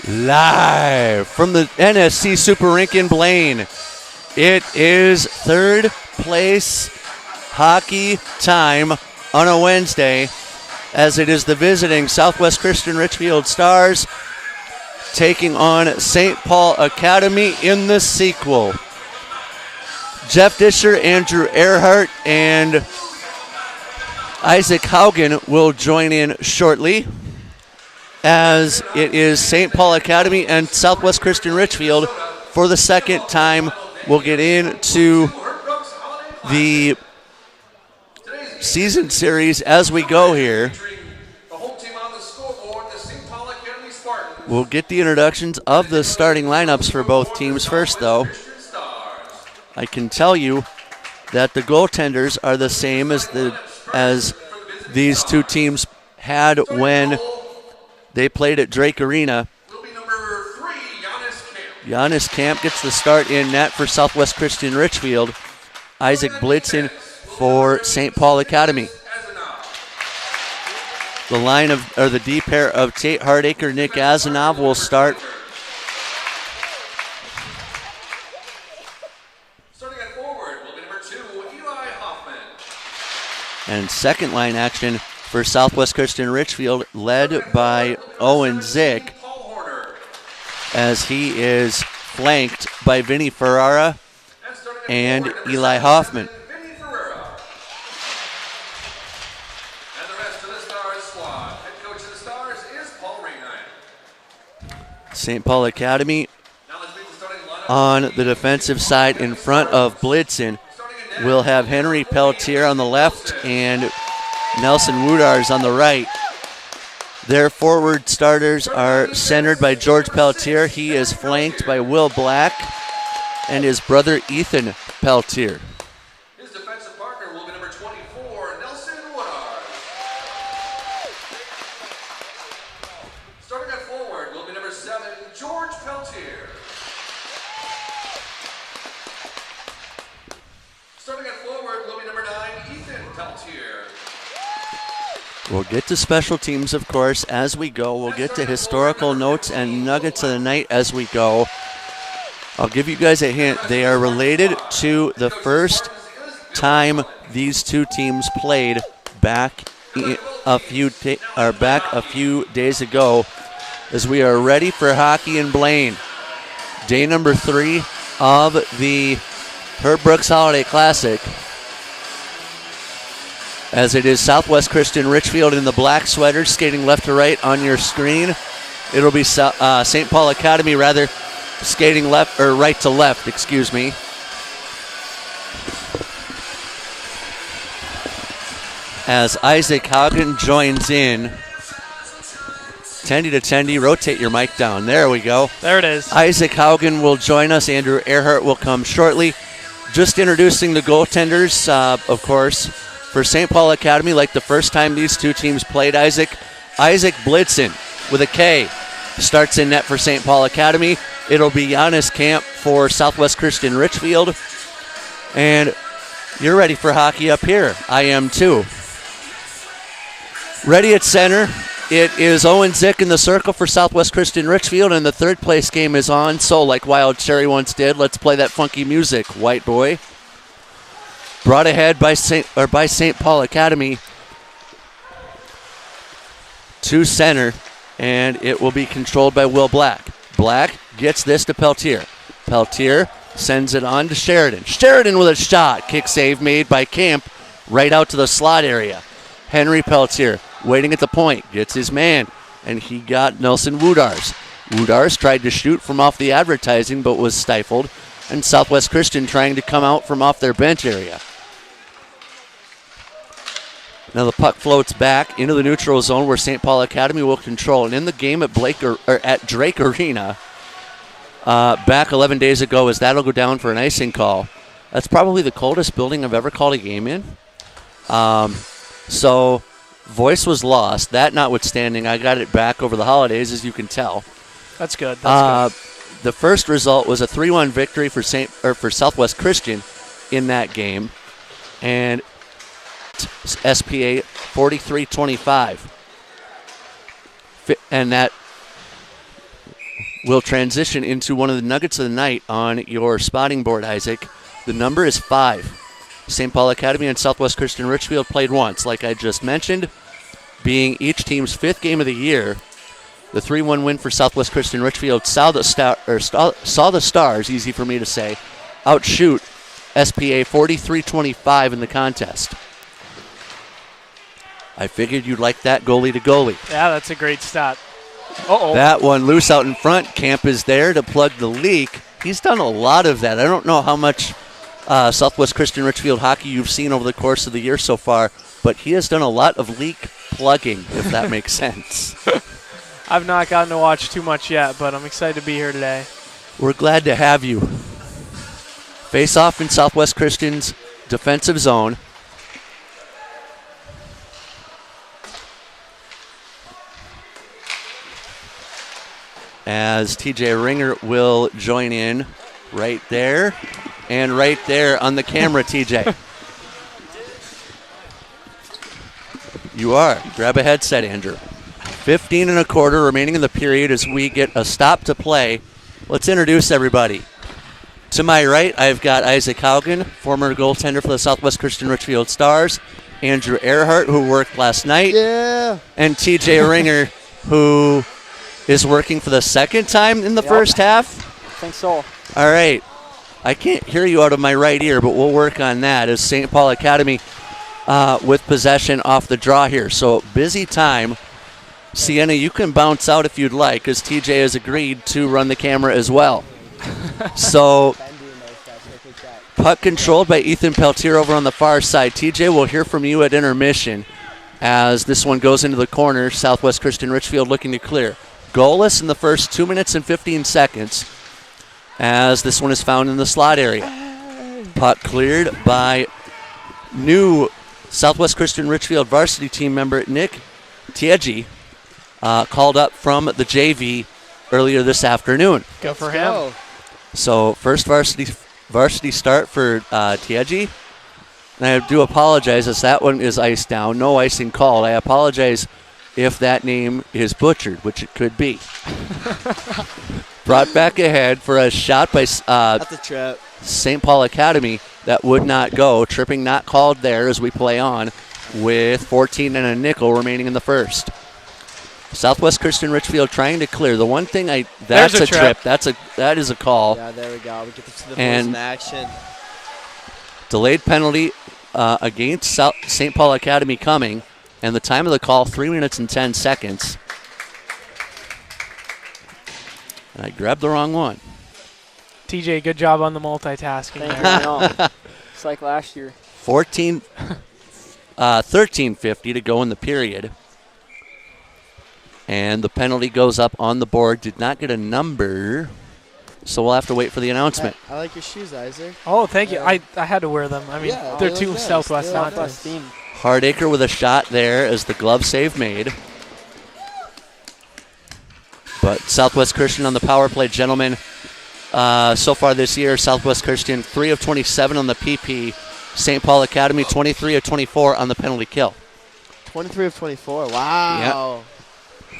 Live from the NSC Super Rink in Blaine, it is third place hockey time on a Wednesday, as it is the visiting Southwest Christian Richfield Stars taking on St. Paul Academy in the sequel. Jeff Disher, Andrew Earhart, and Isaac Haugen will join in shortly, as it is St. Paul Academy and Southwest Christian Richfield for the second time. We'll get into the season series as we go here. We'll get the introductions of the starting lineups for both teams first, though. I can tell you that the goaltenders are the same as these two teams had when they played at Drake Arena. Giannis Camp gets the start in net for Southwest Christian Richfield. Isaac Blitzen for St. Paul Academy. The D pair of Tate Hardacre, Nick Asanov will start. Starting at forward will be number 2, Eli Hoffman. And second line action for Southwest Christian Richfield, led by Owen Zick, as he is flanked by Vinny Ferrara and Eli Hoffman. And the rest of the Stars squad. Head coach of the Stars is Paul Rainine. St. Paul Academy on the defensive side in front of Blitzen will have Henry Pelletier on the left and Nelson Woodars on the right. Their forward starters are centered by George Pelletier. He is flanked by Will Black and his brother Ethan Pelletier. His defensive partner will be number 24, Nelson Woodard. Starting at forward will be number 7, George Pelletier. Starting at forward will be number 9, Ethan Pelletier. We'll get to special teams, of course, as we go. We'll get to historical notes and nuggets of the night as we go. I'll give you guys a hint. They are related to the first time these two teams played back a few days ago, as we are ready for hockey in Blaine. Day number 3 of the Herb Brooks Holiday Classic, as it is Southwest Christian Richfield in the black sweaters skating left to right on your screen. It'll be St. Paul Academy, rather, skating left or right to left, excuse me. As Isaac Haugen joins in. Tendy to Tendy, rotate your mic down. There we go. There it is. Isaac Haugen will join us. Andrew Earhart will come shortly. Just introducing the goaltenders, of course, for St. Paul Academy, like the first time these two teams played. Isaac Blitzen with a K starts in net for St. Paul Academy. It'll be Giannis Camp for Southwest Christian Richfield. And you're ready for hockey up here. I am too. Ready at center, it is Owen Zick in the circle for Southwest Christian Richfield, and the third place game is on. So like Wild Cherry once did, let's play that funky music, white boy. Brought ahead by St. Paul Academy to center, and it will be controlled by Will Black. Black gets this to Pelletier. Pelletier sends it on to Sheridan. Sheridan with a shot. Kick save made by Camp right out to the slot area. Henry Pelletier waiting at the point. Gets his man, and he got Nelson Woodars. Woodars tried to shoot from off the advertising but was stifled, and Southwest Christian trying to come out from off their bench area. Now the puck floats back into the neutral zone where St. Paul Academy will control. And in the game at Drake Arena, back 11 days ago, as that'll go down for an icing call. That's probably the coldest building I've ever called a game in. So voice was lost. That notwithstanding, I got it back over the holidays, as you can tell. That's good. That's good. The first result was a 3-1 victory for Southwest Christian in that game. And SPA 43-25. And that we'll transition into one of the nuggets of the night on your spotting board, Isaac. The number is 5. St. Paul Academy and Southwest Christian Richfield played once, like I just mentioned, being each team's 5th game of the year. The 3-1 win for Southwest Christian Richfield saw the Stars, easy for me to say, outshoot SPA 43-25 in the contest. I figured you'd like that goalie to goalie. Yeah, that's a great stat. Uh-oh. That one loose out in front. Camp is there to plug the leak. He's done a lot of that. I don't know how much Southwest Christian Richfield hockey you've seen over the course of the year so far, but he has done a lot of leak plugging, if that makes sense. I've not gotten to watch too much yet, but I'm excited to be here today. We're glad to have you. Face off in Southwest Christian's defensive zone. As TJ Ringer will join in right there and right there on the camera, TJ. You are. Grab a headset, Andrew. 15 and a quarter remaining in the period as we get a stop to play. Let's introduce everybody. To my right, I've got Isaac Haugen, former goaltender for the Southwest Christian Richfield Stars, Andrew Earhart, who worked last night, and TJ Ringer, who is working for the second time in the first half. I think so. All right. I can't hear you out of my right ear, but we'll work on that as St. Paul Academy with possession off the draw here. So busy time. Sienna, you can bounce out if you'd like, as TJ has agreed to run the camera as well. So puck controlled by Ethan Peltier over on the far side. TJ, we'll hear from you at intermission as this one goes into the corner. Southwest Christian Richfield looking to clear. Goalless in the first 2 minutes and 15 seconds as this one is found in the slot area. Puck cleared by new Southwest Christian Richfield varsity team member Nick Tiegi, called up from the JV earlier this afternoon. Go for him. So first varsity start for Tiegi. And I do apologize as that one is iced down. No icing called. I apologize if that name is butchered, which it could be. Brought back ahead for a shot by That's a trip. St. Paul Academy that would not go. Tripping not called there as we play on with 14 and a nickel remaining in the first. Southwest Christian Richfield trying to clear. The one thing that's a trip. That is a call. Yeah, there we go. We get to see the And in action. Delayed penalty against St. Paul Academy coming. And the time of the call, 3 minutes and 10 seconds. And I grabbed the wrong one. TJ, good job on the multitasking Thank there. you. I know. It's like last year. 13:50 to go in the period. And the penalty goes up on the board. Did not get a number, so we'll have to wait for the announcement. I like your shoes, Isaac. Oh, thank you. I had to wear them. I mean, Yeah, they're they two look nice. Southwest They look Mountains. Southwest theme. Hardacre with a shot there as the glove save made. But Southwest Christian on the power play, gentlemen. So far this year, Southwest Christian 3 of 27 on the PP. St. Paul Academy 23 of 24 on the penalty kill. 23 of 24. Wow.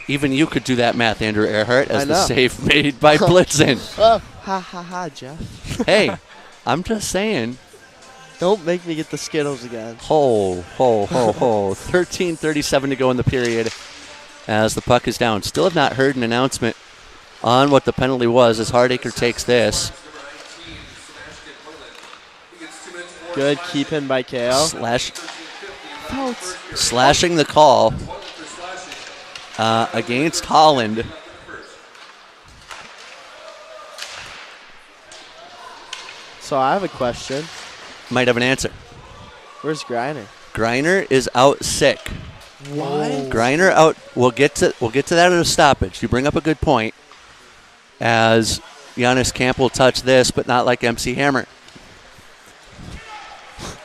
Even you could do that math, Andrew Earhart, as I the know. save made by Blitzen. Oh, ha, Jeff. Hey, I'm just saying. Don't make me get the Skittles again. Ho. 13:37 to go in the period as the puck is down. Still have not heard an announcement on what the penalty was as Hardacre takes this. Good keep-in by Kale. Slashing the call against Holland. So I have a question. Might have an answer. Where's Griner? Griner is out sick. What? Griner out. We'll get to that at a stoppage. You bring up a good point. As Giannis Camp will touch this, but not like MC Hammer.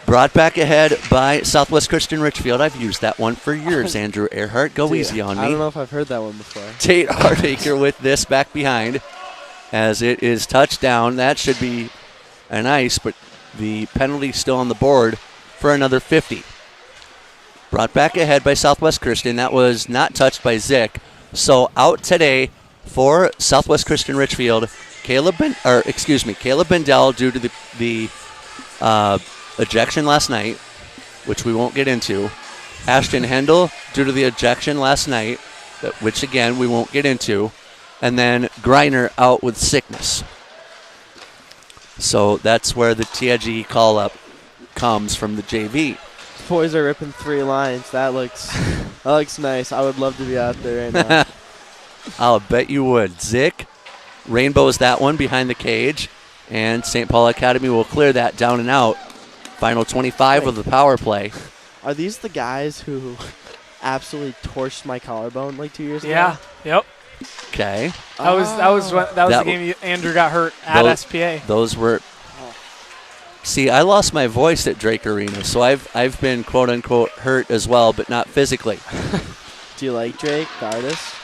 Brought back ahead by Southwest Christian Richfield. I've used that one for years, Andrew Earhart. Go easy on me. I don't know if I've heard that one before. Tate Hardacre with this back behind as it is touched down. That should be an ice, but the penalty still on the board for another 50. Brought back ahead by Southwest Christian. That was not touched by Zick. So out today For Southwest Christian Richfield, Caleb Bendell, due to the ejection last night, which we won't get into. Ashton Hendel, due to the ejection last night, which again we won't get into. And then Greiner out with sickness. So that's where the TIG call-up comes from the JV. Boys are ripping 3 lines. That looks nice. I would love to be out there right now. I'll bet you would. Zick rainbows that one behind the cage, and St. Paul Academy will clear that down and out. Final 25 of the power play. Are these the guys who absolutely torched my collarbone like 2 years ago? Yeah. Yep. Okay. That was the game Andrew got hurt at SPA. Those were. See, I lost my voice at Drake Arena, so I've been quote unquote hurt as well, but not physically. Do you like Drake, the artist?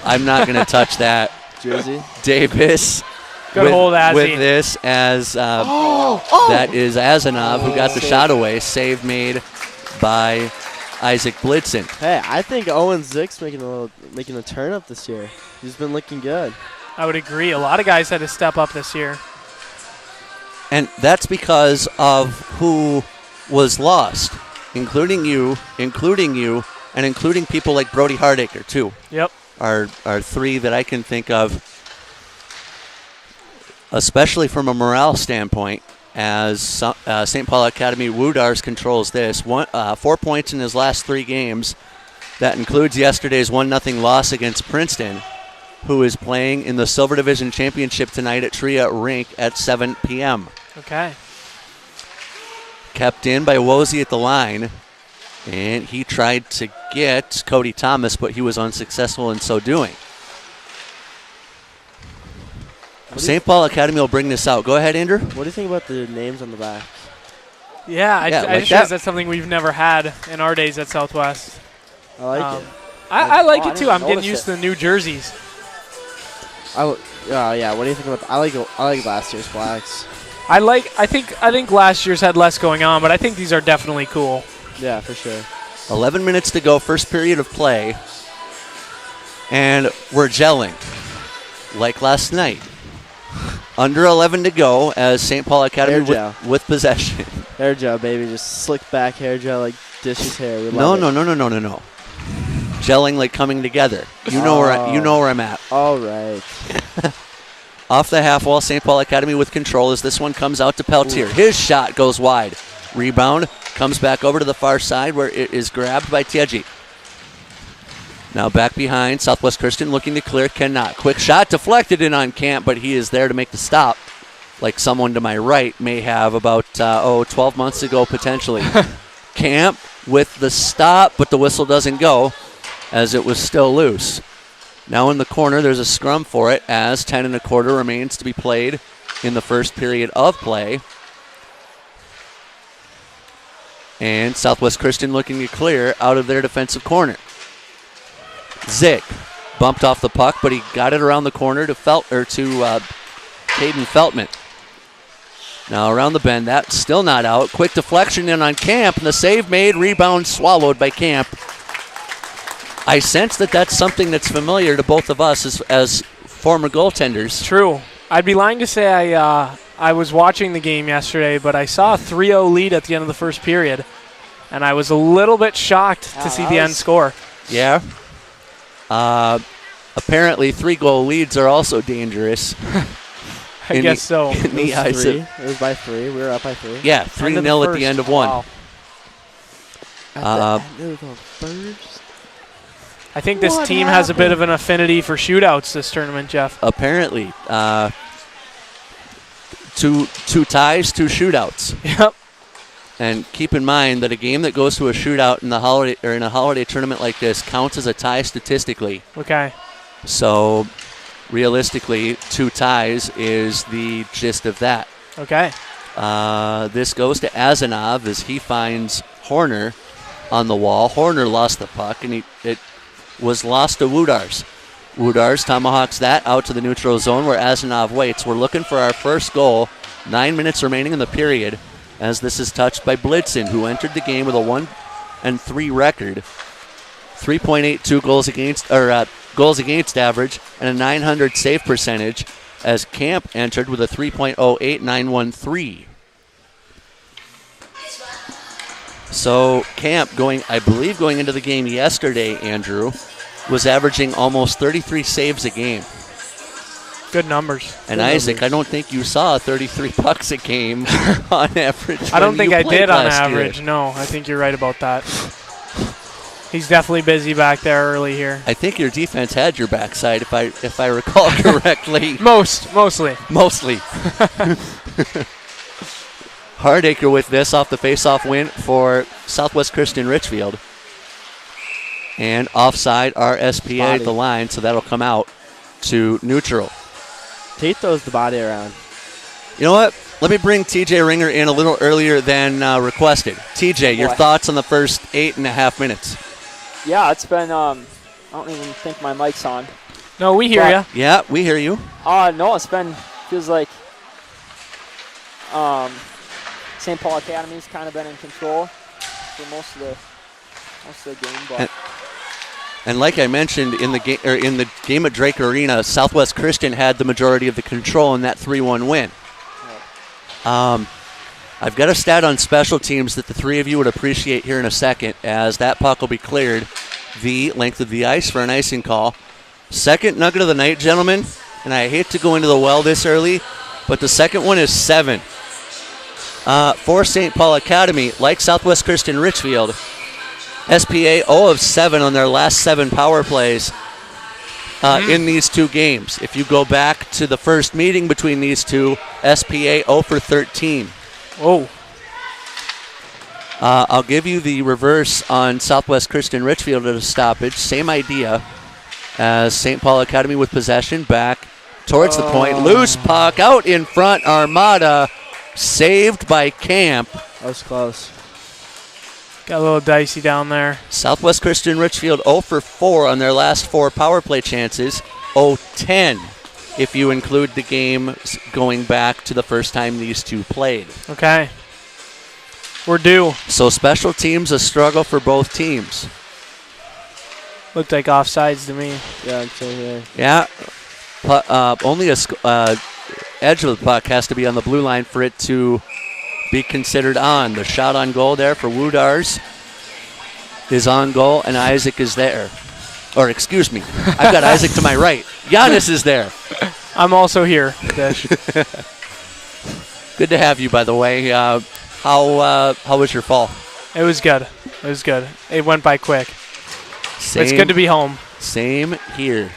I'm not going to touch that. Jersey. Davis. Good hold, Azzy. With this as that is Azanov who got the shot away. Save made by Isaac Blitzen. Hey, I think Owen Zick's making a turn up this year. He's been looking good. I would agree. A lot of guys had to step up this year. And that's because of who was lost, including you, and including people like Brody Hardacre, too. Yep. Are 3 that I can think of, especially from a morale standpoint, as St. Paul Academy Woodars controls this. 4 points in his last 3 games. That includes yesterday's 1-0 loss against Princeton, who is playing in the Silver Division Championship tonight at Tria Rink at 7 p.m. Okay. Kept in by Wozie at the line, and he tried to get Cody Thomas, but he was unsuccessful in so doing. St. Paul Academy will bring this out. Go ahead, Andrew. What do you think about the names on the back? Yeah, I like just realized that's something we've never had in our days at Southwest. I like it. I like it I too. didn't I'm getting notice used to it. the new jerseys. Yeah. What do you think about? I like last year's blacks. I think last year's had less going on, but I think these are definitely cool. Yeah, for sure. 11 minutes to go, first period of play, and we're gelling like last night. Under 11 to go as St. Paul Academy with possession. Hair gel, baby. Just slick back hair gel like dishes hair. We No. love it. Gelling like coming together. You know where I'm at. All right. Off the half wall, St. Paul Academy with control as this one comes out to Peltier. Ooh. His shot goes wide. Rebound comes back over to the far side where it is grabbed by Tiegi. Now back behind, Southwest Christian looking to clear, cannot. Quick shot deflected in on Camp, but he is there to make the stop, like someone to my right may have about 12 months ago potentially. Camp with the stop, but the whistle doesn't go as it was still loose. Now in the corner, there's a scrum for it as 10 1/4 remains to be played in the first period of play. And Southwest Christian looking to clear out of their defensive corner. Zick bumped off the puck, but he got it around the corner to Caden Feltman. Now around the bend, that's still not out. Quick deflection in on Camp, and the save made, rebound swallowed by Camp. I sense that that's something that's familiar to both of us as former goaltenders. True. I'd be lying to say I was watching the game yesterday, but I saw a 3-0 lead at the end of the first period, and I was a little bit shocked to see the end score. Yeah. Apparently 3-goal leads are also dangerous. I guess so. It was by 3. We were up by 3. Yeah, 3-0 at the end of one. Wow. At the end of the first? I think this team has a bit of an affinity for shootouts this tournament, Jeff. Apparently. Two ties, 2 shootouts. Yep. And keep in mind that a game that goes to a shootout in a holiday tournament like this counts as a tie statistically. Okay. So realistically, 2 ties is the gist of that. Okay. This goes to Azanov as he finds Horner on the wall. Horner lost the puck, and it was lost to Woodars. Woodars tomahawks that out to the neutral zone where Azanov waits. We're looking for our first goal. 9 minutes remaining in the period as this is touched by Blitzen, who entered the game with a 1-3 record. 3.82 goals against average and a 900 save percentage, as Camp entered with a 3.08 So Camp, I believe going into the game yesterday, Andrew, was averaging almost 33 saves a game. Good numbers. And Isaac, I don't think you saw 33 pucks a game on average. I don't think I did on last average. year. No, I think you're right about that. He's definitely busy back there early here. I think your defense had your backside, if I recall correctly. Mostly. Hardacre with this off the face-off win for Southwest Christian Richfield. And offside RSPA at the line, so that'll come out to neutral. Tate throws the body around. You know what? Let me bring TJ Ringer in a little earlier than requested. TJ, your thoughts on the first 8.5 minutes? Yeah, it's been, I don't even think my mic's on. No, we hear you. Yeah, we hear you. No, it's been, feels like St. Paul Academy's kind of been in control for most of the game. But And like I mentioned in the game at Drake Arena, Southwest Christian had the majority of the control in that 3-1 win. I've got a stat on special teams that the three of you would appreciate here in a second, as that puck will be cleared the length of the ice for an icing call. Second nugget of the night, gentlemen, and I hate to go into the well this early, but the second one is 7. For St. Paul Academy, like Southwest Christian Richfield, SPA 0 of 7 on their last 7 power plays in these two games. If you go back to the first meeting between these two, SPA 0 for 13. Oh. I'll give you the reverse on Southwest Christian Richfield at a stoppage. Same idea as St. Paul Academy with possession back towards the point. Loose puck out in front. Armada saved by Camp. That was close. Got a little dicey down there. Southwest Christian Richfield 0 for 4 on their last 4 power play chances. 0-10 if you include the game going back to the first time these two played. Okay. We're due. So special teams a struggle for both teams. Looked like offsides to me. Yeah, I'm still here. Yeah. Only a edge of the puck has to be on the blue line for it to be considered on. The shot on goal there for Woodars is on goal, and Isaac is there. Or excuse me, I've got Isaac to my right. Giannis is there. I'm also here, Dish. Good to have you, by the way. How was your fall? It was good. It was good. It went by quick. Same, It's good to be home. Same here.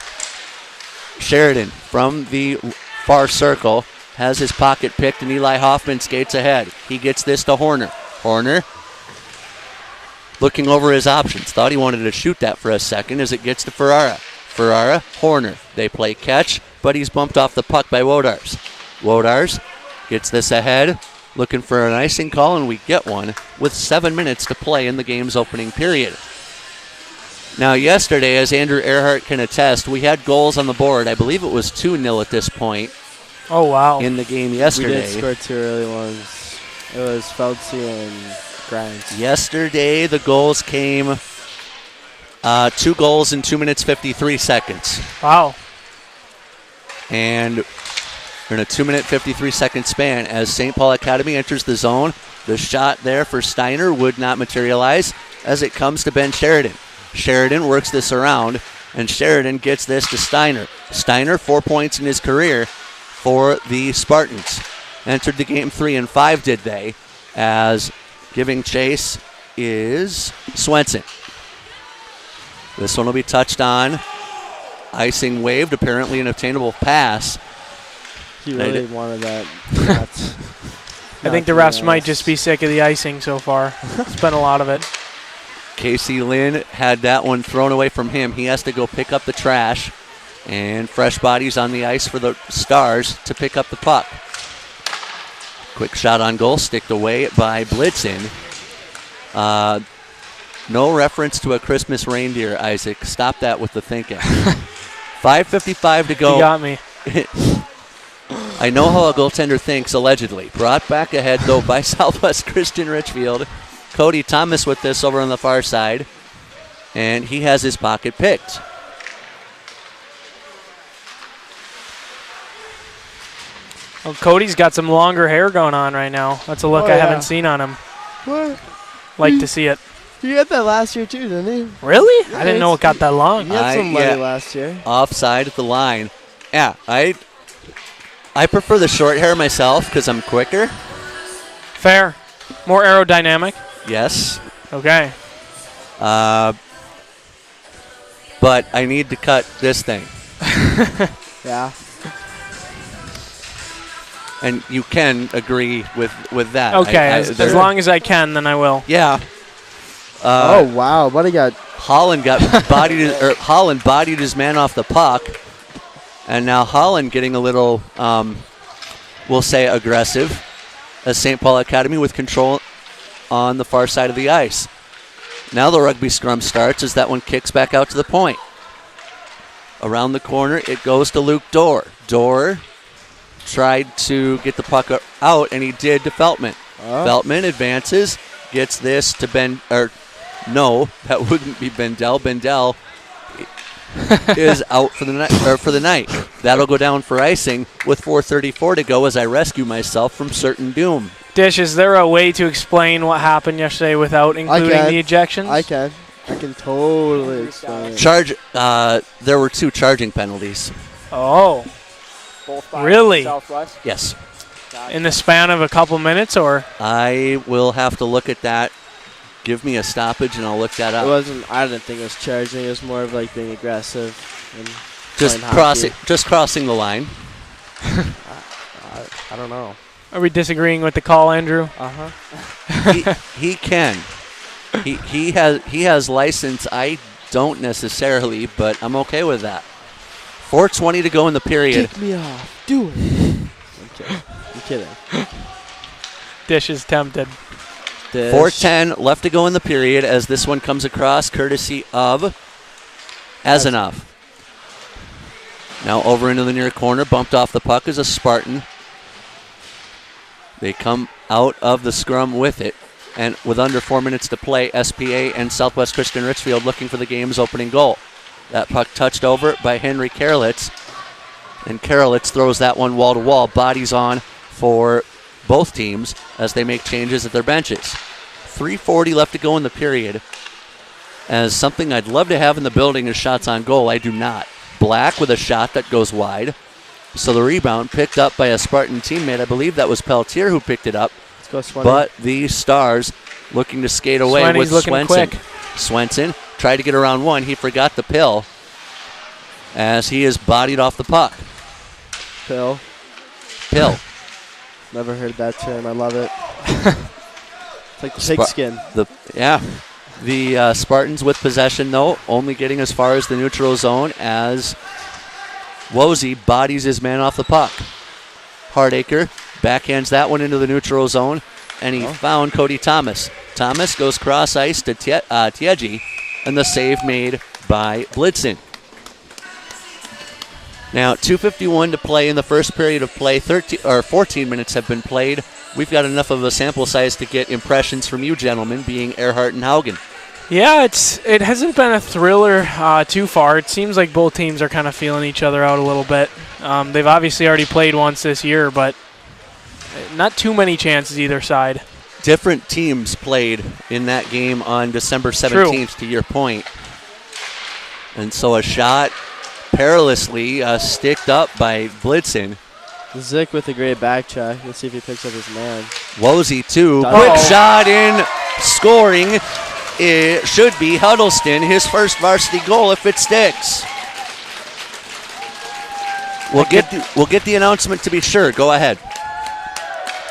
Sheridan from the far circle has his pocket picked, and Eli Hoffman skates ahead. He gets this to Horner. Horner looking over his options. Thought he wanted to shoot that for a second as it gets to Ferrara. Ferrara, Horner. They play catch, but he's bumped off the puck by Wodars. Wodars gets this ahead, looking for an icing call, and we get one with 7 minutes to play in the game's opening period. Now, yesterday, as Andrew Earhart can attest, we had goals on the board. I believe it was 2-0 at this point. Oh, wow. In the game yesterday. We did score 2 early ones. It was Feltzy and Grimes. Yesterday, the goals came 2 goals in 2 minutes, 53 seconds. Wow. And in a 2 minute, 53 second span, as St. Paul Academy enters the zone, the shot there for Steiner would not materialize as it comes to Ben Sheridan. Sheridan works this around, and Sheridan gets this to Steiner. Steiner, 4 points in his career for the Spartans. Entered the game 3 and 5, did they, as giving chase is Swenson. This one will be touched on. Icing waved, apparently an obtainable pass. He really wanted that. I think the refs might just be sick of the icing so far. It's been a lot of it. Casey Lynn had that one thrown away from him. He has to go pick up the trash, and fresh bodies on the ice for the Stars to pick up the puck. Quick shot on goal, sticked away by Blitzen. No reference to a Christmas reindeer, Isaac. Stop that with the thinking. 5:55 to go. You got me. I know how a goaltender thinks, allegedly. Brought back ahead, though, by Southwest Christian Richfield. Cody Thomas with this over on the far side, and he has his pocket picked. Well, Cody's got some longer hair going on right now. That's a look I haven't seen on him. What? Like to see it. He had that last year too, didn't he? Really? Yeah, I didn't know it got that long. He had some money last year. Offside at the line. Yeah, I prefer the short hair myself because I'm quicker. Fair. More aerodynamic. Yes. Okay. But I need to cut this thing. Yeah. And you can agree with that. Okay, as long as I can, then I will. Yeah. Oh wow! What he got? Holland got bodied. Holland bodied his man off the puck, and now Holland getting a little, we'll say, aggressive, as St. Paul Academy with control on the far side of the ice. Now the rugby scrum starts as that one kicks back out to the point. Around the corner, it goes to Luke Dorr. Dorr tried to get the puck out, and he did to Feltman. Oh. Feltman advances, gets this to no, that wouldn't be Bendel. Bendel is out for the night. That'll go down for icing with 4:34 to go as I rescue myself from certain doom. Dish, is there a way to explain what happened yesterday without including the ejections? I can totally explain it. There were 2 charging penalties. Oh. Both by Really? Southwest? Yes. In the span of a couple minutes, or? I will have to look at that. Give me a stoppage, and I'll look that up. I didn't think it was charging. It was more of like being aggressive and just crossing the line. I don't know. Are we disagreeing with the call, Andrew? He can. He has license. I don't necessarily, but I'm okay with that. 4:20 to go in the period. Kick me off. Do it. I'm kidding. Dish is tempted. 4:10 left to go in the period as this one comes across courtesy of Azanov. Now over into the near corner, bumped off the puck is a Spartan. They come out of the scrum with it. And with under 4 minutes to play, SPA and Southwest Christian Richfield looking for the game's opening goal. That puck touched over by Henry Karelitz. And Karelitz throws that one wall to wall. Bodies on for both teams as they make changes at their benches. 3:40 left to go in the period. As something I'd love to have in the building is shots on goal. I do not. Black with a shot that goes wide. So the rebound picked up by a Spartan teammate. I believe that was Peltier who picked it up. Let's go, but the Stars looking to skate away Swaney's with looking Swenson. quick. Swenson tried to get around one. He forgot the pill as he is bodied off the puck. Pill. Never heard that term. I love it. It's like the pigskin. The Spartans with possession, though, only getting as far as the neutral zone as Wozy bodies his man off the puck. Hardacre backhands that one into the neutral zone, and he found Cody Thomas. Thomas goes cross ice to Tiegi, and the save made by Blitzen. Now, 2:51 to play in the first period of play. 14 minutes have been played. We've got enough of a sample size to get impressions from you gentlemen, being Earhart and Haugen. Yeah, it hasn't been a thriller too far. It seems like both teams are kind of feeling each other out a little bit. They've obviously already played once this year, but not too many chances either side. Different teams played in that game on December 17th, to your point. And so a shot perilously sticked up by Blitzen. Zick with a great back check. Let's see if he picks up his man. Wozy, too. Quick shot in, scoring. It should be Huddleston, his first varsity goal if it sticks. We'll get the announcement to be sure. Go ahead.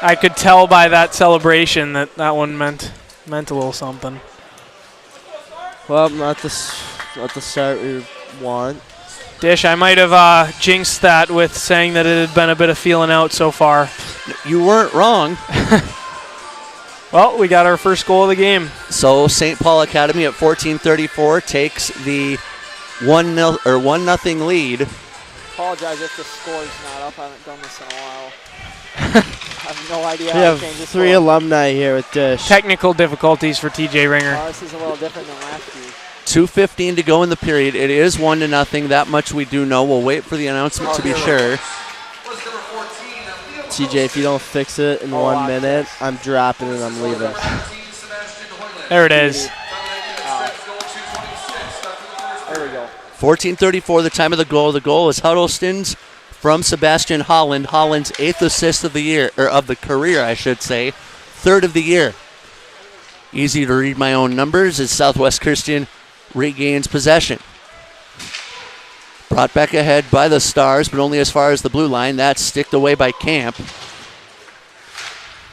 I could tell by that celebration that one meant a little something. Well, not the start we want. Dish, I might have jinxed that with saying that it had been a bit of feeling out so far. You weren't wrong. Well, we got our first goal of the game. So St. Paul Academy at 14:34 takes the 1-0 lead. Apologize if the score is not up. I haven't done this in a while. I have no idea We how have to change this 3 score. alumni here with Dish. Technical difficulties for TJ Ringer. This is a little different than last year. 2:15 to go in the period. It is 1-0. That much we do know. We'll wait for the announcement to be sure. Was number 14, Leo TJ, if you don't fix it in 1 minute, I'm dropping and I'm leaving. There it is. There we go. 14:34, the time of the goal. The goal is Huddleston's from Sebastian Holland. Holland's 8th assist of the year, or of the career, I should say. 3rd of the year. Easy to read my own numbers as Southwest Christian regains possession. Brought back ahead by the Stars, but only as far as the blue line. That's sticked away by Camp.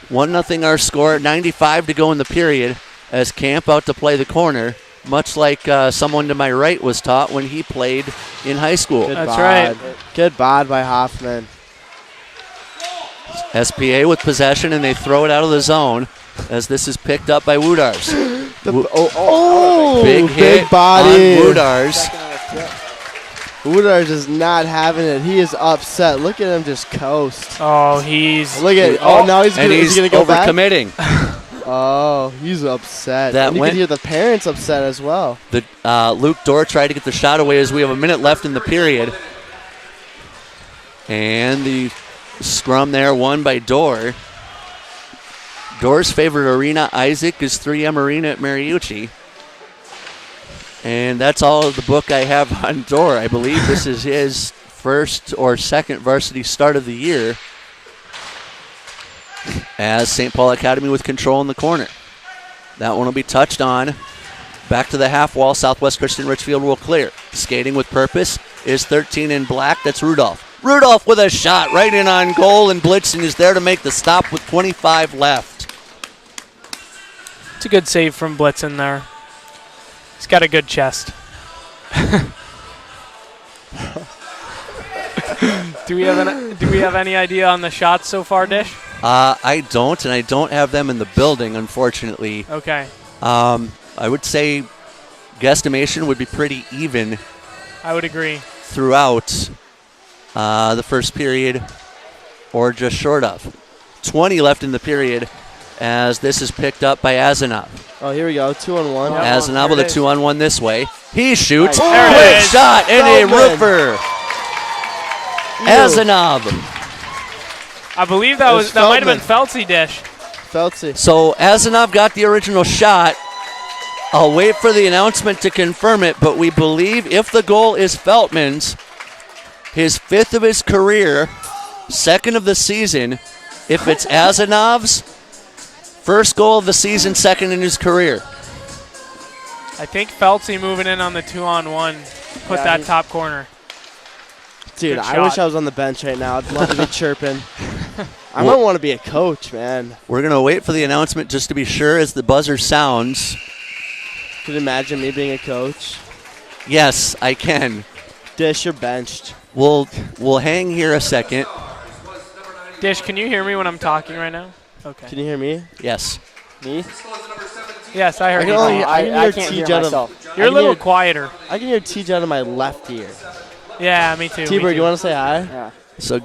1-0 our score. 95 to go in the period as Camp out to play the corner, much like someone to my right was taught when he played in high school. That's right. Good bod by Hoffman. SPA with possession, and they throw it out of the zone as this is picked up by Woodars. Big hit body on Woodars. Woodars is not having it. He is upset. Look at him just coast. Oh, he's. Look at. Now he's And he's going to go back. overcommitting. Oh, he's upset. That and you went- can hear the parents upset as well. The Luke Dorr tried to get the shot away as we have a minute left in the period. And the scrum there won by Dorr. Dorr's favorite arena, Isaac, is 3M Arena at Mariucci. And that's all of the book I have on Dorr. I believe this is his first or second varsity start of the year as St. Paul Academy with control in the corner. That one will be touched on. Back to the half wall. Southwest Christian Richfield will clear. Skating with purpose is 13 in black. That's Rudolph. Rudolph with a shot right in on goal, and Blitzen is there to make the stop with 25 left. It's a good save from Blitzen there. He's got a good chest. Do we have any idea on the shots so far, Dish? I don't, and I don't have them in the building, unfortunately. Okay. I would say guesstimation would be pretty even I would agree. throughout the first period, or just short of. 20 left in the period as this is picked up by Azanov. Oh, here we go. 2-on-1. Yeah. Azanov with there a it is. 2-on-1 this way. He shoots. There it Quick is. shot and a Feldman. roofer. Azanov. I believe It was that might have been Feldman. Feltzy, Dish. Feltzy. So Azanov got the original shot. I'll wait for the announcement to confirm it, but we believe if the goal is Feltman's, his 5th of his career, 2nd of the season, if it's Azanov's, 1st goal of the season, 2nd in his career. I think Feltzy moving in on the 2-on-1 put Yeah, that he- top corner. Dude, Good I wish shot. I was on the bench right now. I'd love to be chirping. I Well- might want to be a coach, man. We're going to wait for the announcement just to be sure as the buzzer sounds. Could you imagine me being a coach? Yes, I can. Dish, you're benched. We'll hang here a second. Dish, can you hear me when I'm talking right now? Okay. Can you hear me? Yes. Me? Yes, I heard I can you. only- I can hear can't hear TJ out of- myself. You're a I can little hear- quieter. I can hear TJ out of my left ear. Yeah, me too. T-Bird, you want to say hi? Yeah. So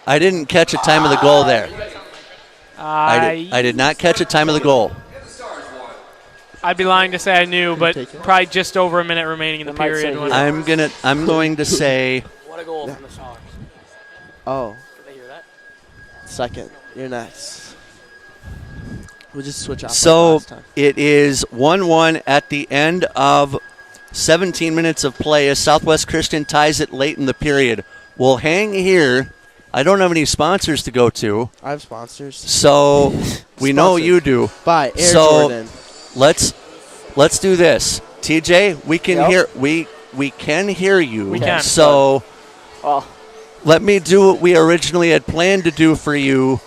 I didn't catch a time of the goal there. I did not catch a time of the goal. I'd be lying to say I knew, but Take it. probably just over a minute remaining in the It might period. say when- here. I'm going to say What a goal from the Stars. Oh, Did they hear that? second. You're next. We'll just switch off. so. like last time. It is 1-1 at the end of 17 minutes of play as Southwest Christian ties it late in the period. We'll hang here. I don't have any sponsors to go to, I have sponsors. so we know Sponsored. you do. Bye, Air So- Jordan. Let's do this. TJ, we can Yep. hear we can hear you. We can. So Well, let me do what we originally had planned to do for you,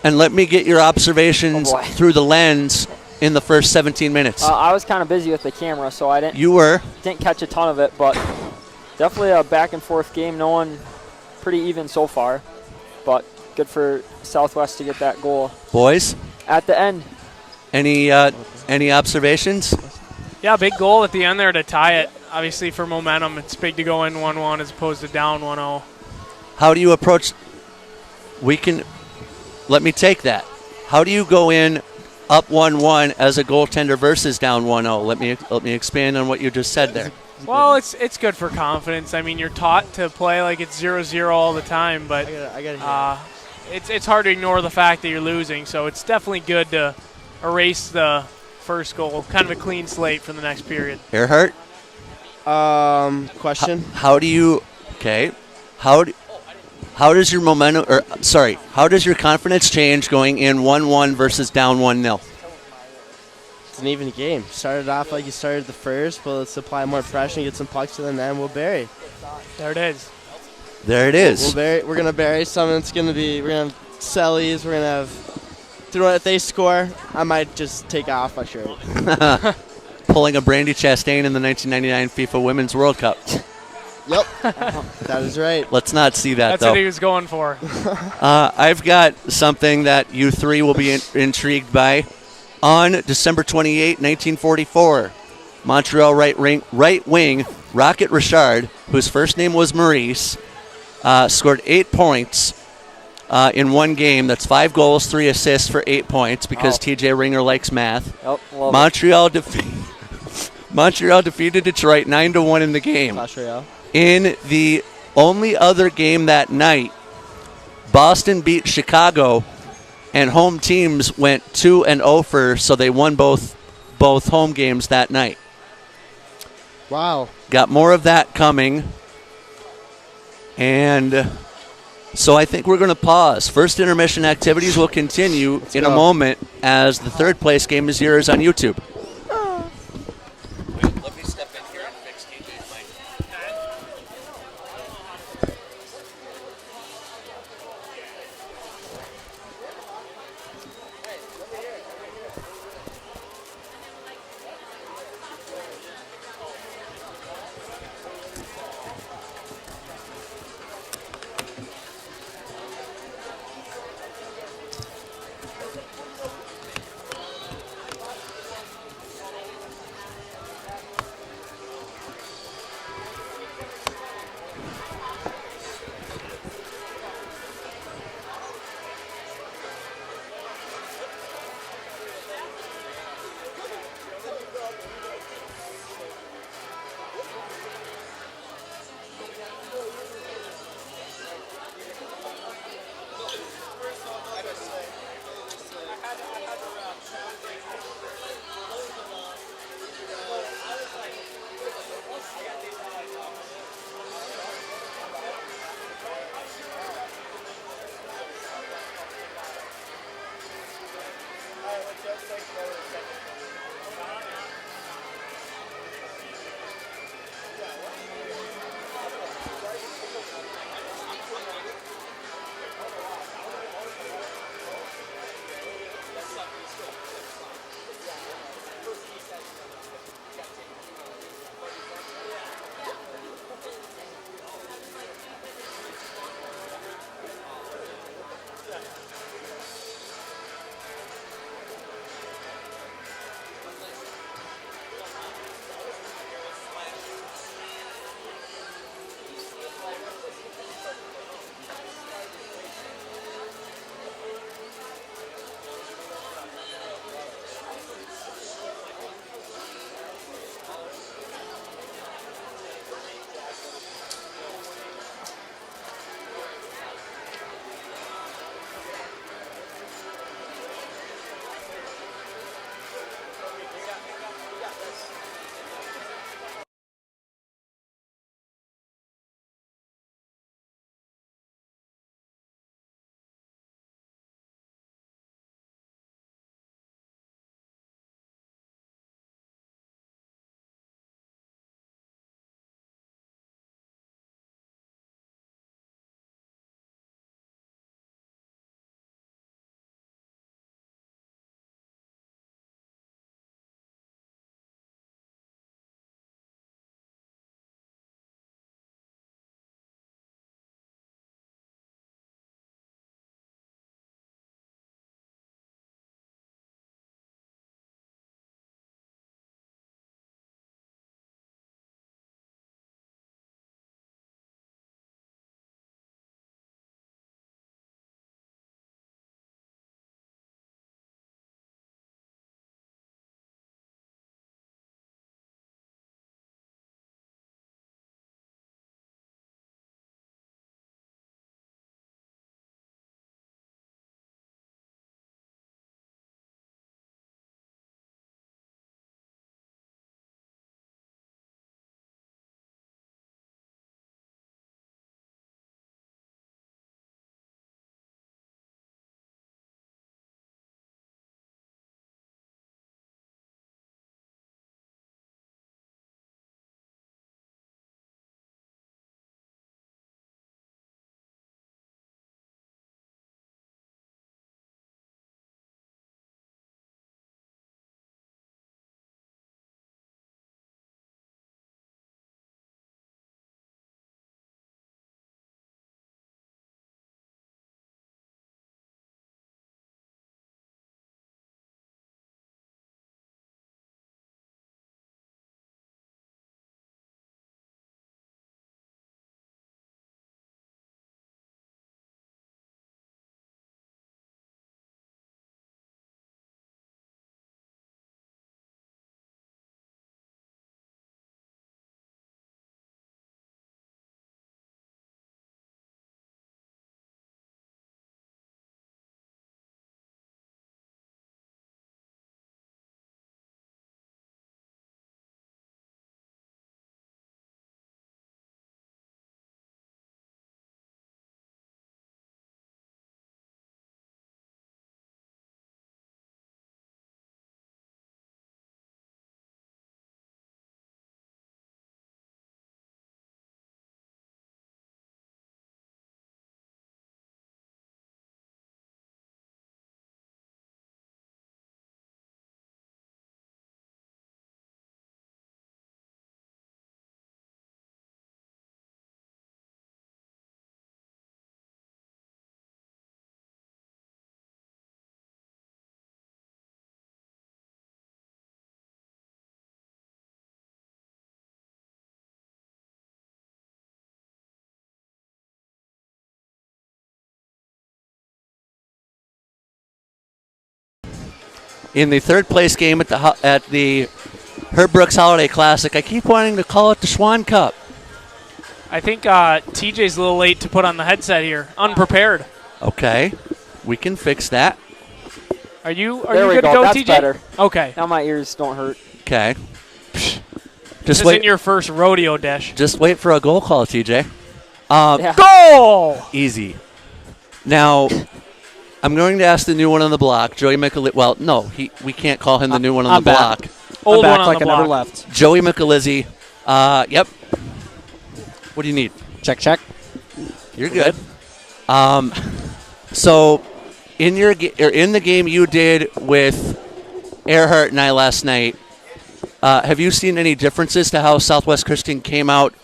and let me get your observations Oh, boy. through the lens in the first 17 minutes. I was kind of busy with the camera, so I You were. didn't catch a ton of it, but definitely a back and forth game. No one pretty even so far, but good for Southwest to get that goal Boys, at the end. any observations? Yeah, big goal at the end there to tie it. Obviously, for momentum, it's big to go in 1-1 as opposed to down 1-0. How do you approach? Let me take that. How do you go in up 1-1 as a goaltender versus down 1-0? Let me expand on what you just said there. Well, it's good for confidence. I mean, you're taught to play like it's 0-0 all the time, but I gotta hear. it's hard to ignore the fact that you're losing. So it's definitely good to erase the first goal, kind of a clean slate for the next period. Earhart, Question? how do you? Okay, how does your momentum? Or sorry, how does your confidence change going in 1-1 versus down 1-0? It's an even game. Started off like you started the first, but let's apply more pressure and get some pucks to the net, and we'll bury. There it is. There it is. We'll bury. We're gonna bury some. It's gonna be. We're gonna have sellies. We're gonna have. Through if they score, I might just take off my shirt. Pulling a Brandy Chastain in the 1999 FIFA Women's World Cup. Yep, that is right. Let's not see that, That's though. what he was going for. I've got something that you three will be intrigued by. On December 28, 1944, Montreal right wing Rocket Richard, whose first name was Maurice, scored 8 points in one game. That's 5 goals, 3 assists for 8 points because TJ Ringer likes math. Yep, love Montreal defeated Detroit 9-1 in the game. Clash Royale. In the only other game that night, Boston beat Chicago, and home teams went 2-0 so they won both home games that night. Wow. Got more of that coming. And so I think we're going to pause. First intermission activities will continue in a moment as the third place game is yours on YouTube. Let me step in here and fix TJ's mic. in the third place game at the Herb Brooks Holiday Classic. I keep wanting to call it the Schwann Cup. I think TJ's a little late to put on the headset here. Unprepared. Okay, we can fix that. Are you There we good to go. go, That's TJ? better. Okay. Now my ears don't hurt. Okay. This Just isn't wait. your first rodeo dish. Just wait for a goal call, TJ. Yeah. Goal! Easy. Now, I'm going to ask the new one on the block, Joey Michelizzi. Well, no, we can't call him the new one on I'm the back. block. Old I'm one back on like the I block. never left. Joey Michelizzi. Yep. What do you need? Check. You're good. So, in the game you did with Earhart and I last night, have you seen any differences to how Southwest Christian came out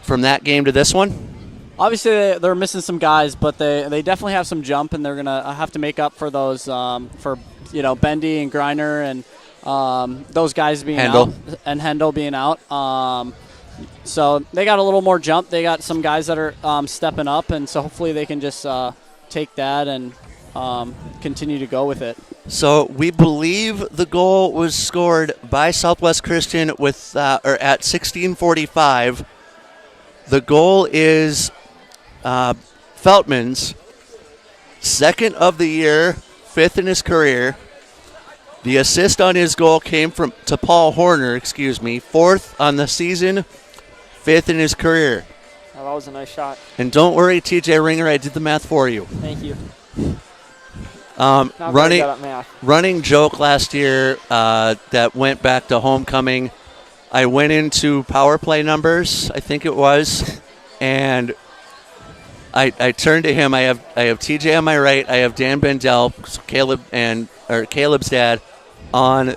from that game to this one? Obviously, they're missing some guys, but they definitely have some jump, and they're gonna have to make up for those for Bendy and Griner and those guys being Hendel. out and Hendel being out. So they got a little more jump. They got some guys that are stepping up, and so hopefully they can just take that and continue to go with it. So we believe the goal was scored by Southwest Christian with at 16:45. The goal is Feltman's, second of the year, fifth in his career. The assist on his goal came to Paul Horner, fourth on the season, fifth in his career. Oh, that was a nice shot. And don't worry, TJ Ringer, I did the math for you. Thank you. Not very good at math. Running joke last year that went back to homecoming. I went into power play numbers, I think it was, and I turned to him. I have TJ on my right. I have Dan Bendel, Caleb's dad, on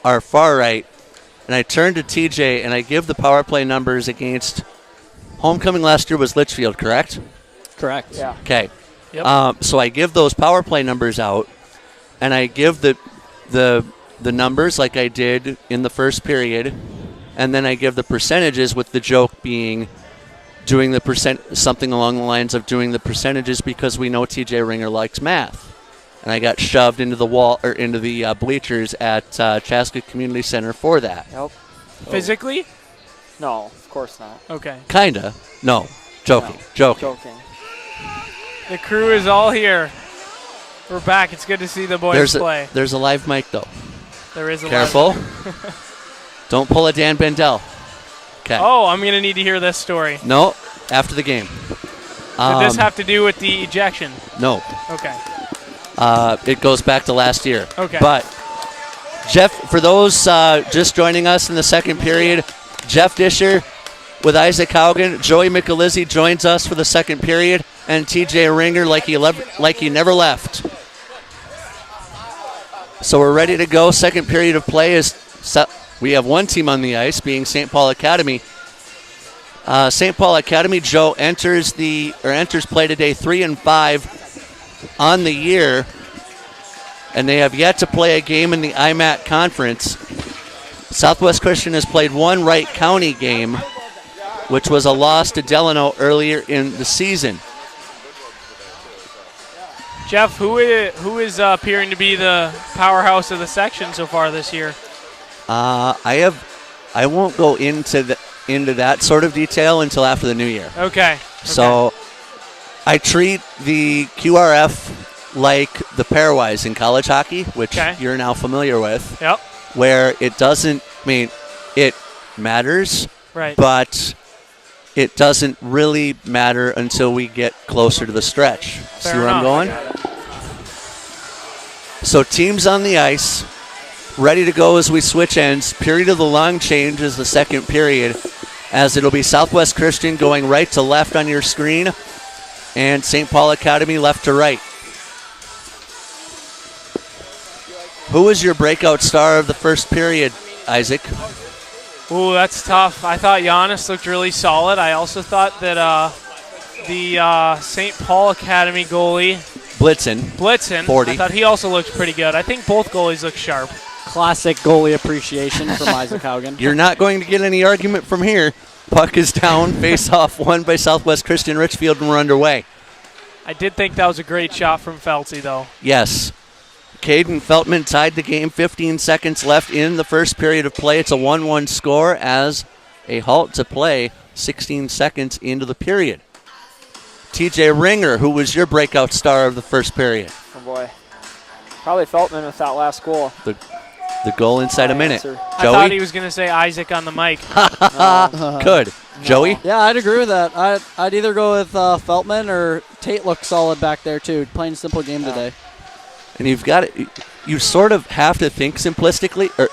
our far right, and I turned to TJ and I give the power play numbers against homecoming last year was Litchfield, correct? Correct. Yeah. Okay. Yep. So I give those power play numbers out, and I give the numbers like I did in the first period, and then I give the percentages with the joke being doing the something along the lines of doing the percentages because we know TJ Ringer likes math. And I got shoved into the wall or into the bleachers at Chaska Community Center for that. Yep. Physically? No, of course not. Okay. Kinda. No. Joking. No. Joking. Joking. The crew is all here. We're back. It's good to see the boys play. There's a live mic though. There is a Careful. Don't pull a Dan Bendel. Okay. Oh, I'm going to need to hear this story. No, after the game. Did this have to do with the ejection? No. Okay. It goes back to last year. Okay. But, Jeff, for those just joining us in the second period, Jeff Disher with Isaac Haugen, Joey Michelizzi joins us for the second period, and TJ Ringer like he never left. So we're ready to go. Second period of play is set. We have one team on the ice, being St. Paul Academy. St. Paul Academy, Joe enters play today 3-5 on the year, and they have yet to play a game in the IMAC conference. Southwest Christian has played one Wright County game, which was a loss to Delano earlier in the season. Jeff, who is appearing to be the powerhouse of the section so far this year? I won't go into that sort of detail until after the new year. Okay. So I treat the QRF like the pairwise in college hockey, which you're now familiar with. Yep. Where it doesn't it matters, right? But it doesn't really matter until we get closer to the stretch. Fair See where enough. I'm going? So teams on the ice, ready to go as we switch ends. Period of the long change is the second period, as it'll be Southwest Christian going right to left on your screen, and St. Paul Academy left to right. Who was your breakout star of the first period, Isaac? Ooh, that's tough. I thought Giannis looked really solid. I also thought that the St. Paul Academy goalie, Blitzen, 40. I thought he also looked pretty good. I think both goalies look sharp. Classic goalie appreciation from Isaac Haugen. You're not going to get any argument from here. Puck is down, face-off won by Southwest Christian Richfield, and we're underway. I did think that was a great shot from Feltzy, though. Yes. Caden Feltman tied the game. 15 seconds left in the first period of play. It's a 1-1 score as a halt to play 16 seconds into the period. TJ Ringer, who was your breakout star of the first period? Oh, boy. Probably Feltman with that last goal. The goal inside a minute. Answer. I thought he Joey? was going to say Isaac on the mic. Could. Joey? Yeah, I'd agree with that. I'd either go with Feltman or Tate looked solid back there too. Plain and simple game today. And you've got it. You sort of have to think simplistically, or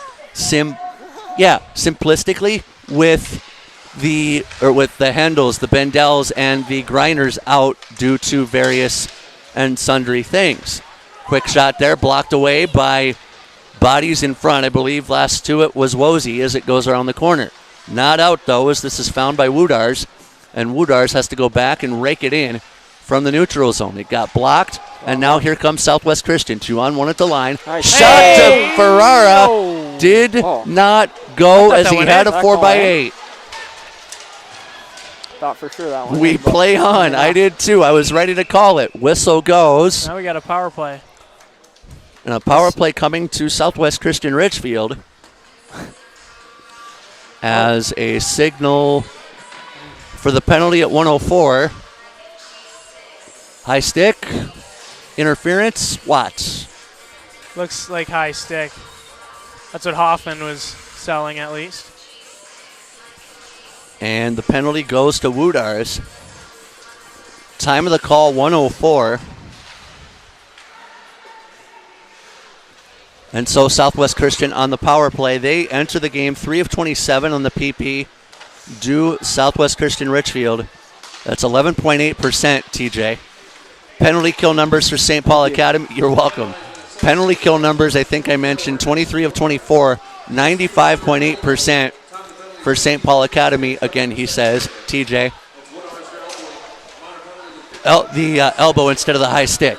simplistically with the Hendels, the Bendells, and the Grinders out due to various and sundry things. Quick shot there, blocked away by bodies in front. I believe last to it was Wozy as it goes around the corner. Not out, though, as this is found by Woodars, and Woodars has to go back and rake it in from the neutral zone. It got blocked, and now here comes Southwest Christian. 2-on-1 at the line. Nice. Shot to Ferrara. No. Did Oh. not go I thought as that he went had in. a 4x8. Thought for sure that one. We play on. I did too. I was ready to call it. Whistle goes. Now we got a power play. And a power play coming to Southwest Christian Richfield as a signal for the penalty at 104. High stick. Interference. Watts. Looks like high stick. That's what Hoffman was selling at least. And the penalty goes to Woodars. Time of the call, 104. And so Southwest Christian on the power play. They enter the game 3 of 27 on the PP. Do Southwest Christian Richfield. That's 11.8%, TJ. Penalty kill numbers for St. Paul Academy. You're welcome. Penalty kill numbers, I think I mentioned, 23 of 24, 95.8% for St. Paul Academy. Again, he says, TJ. The elbow instead of the high stick.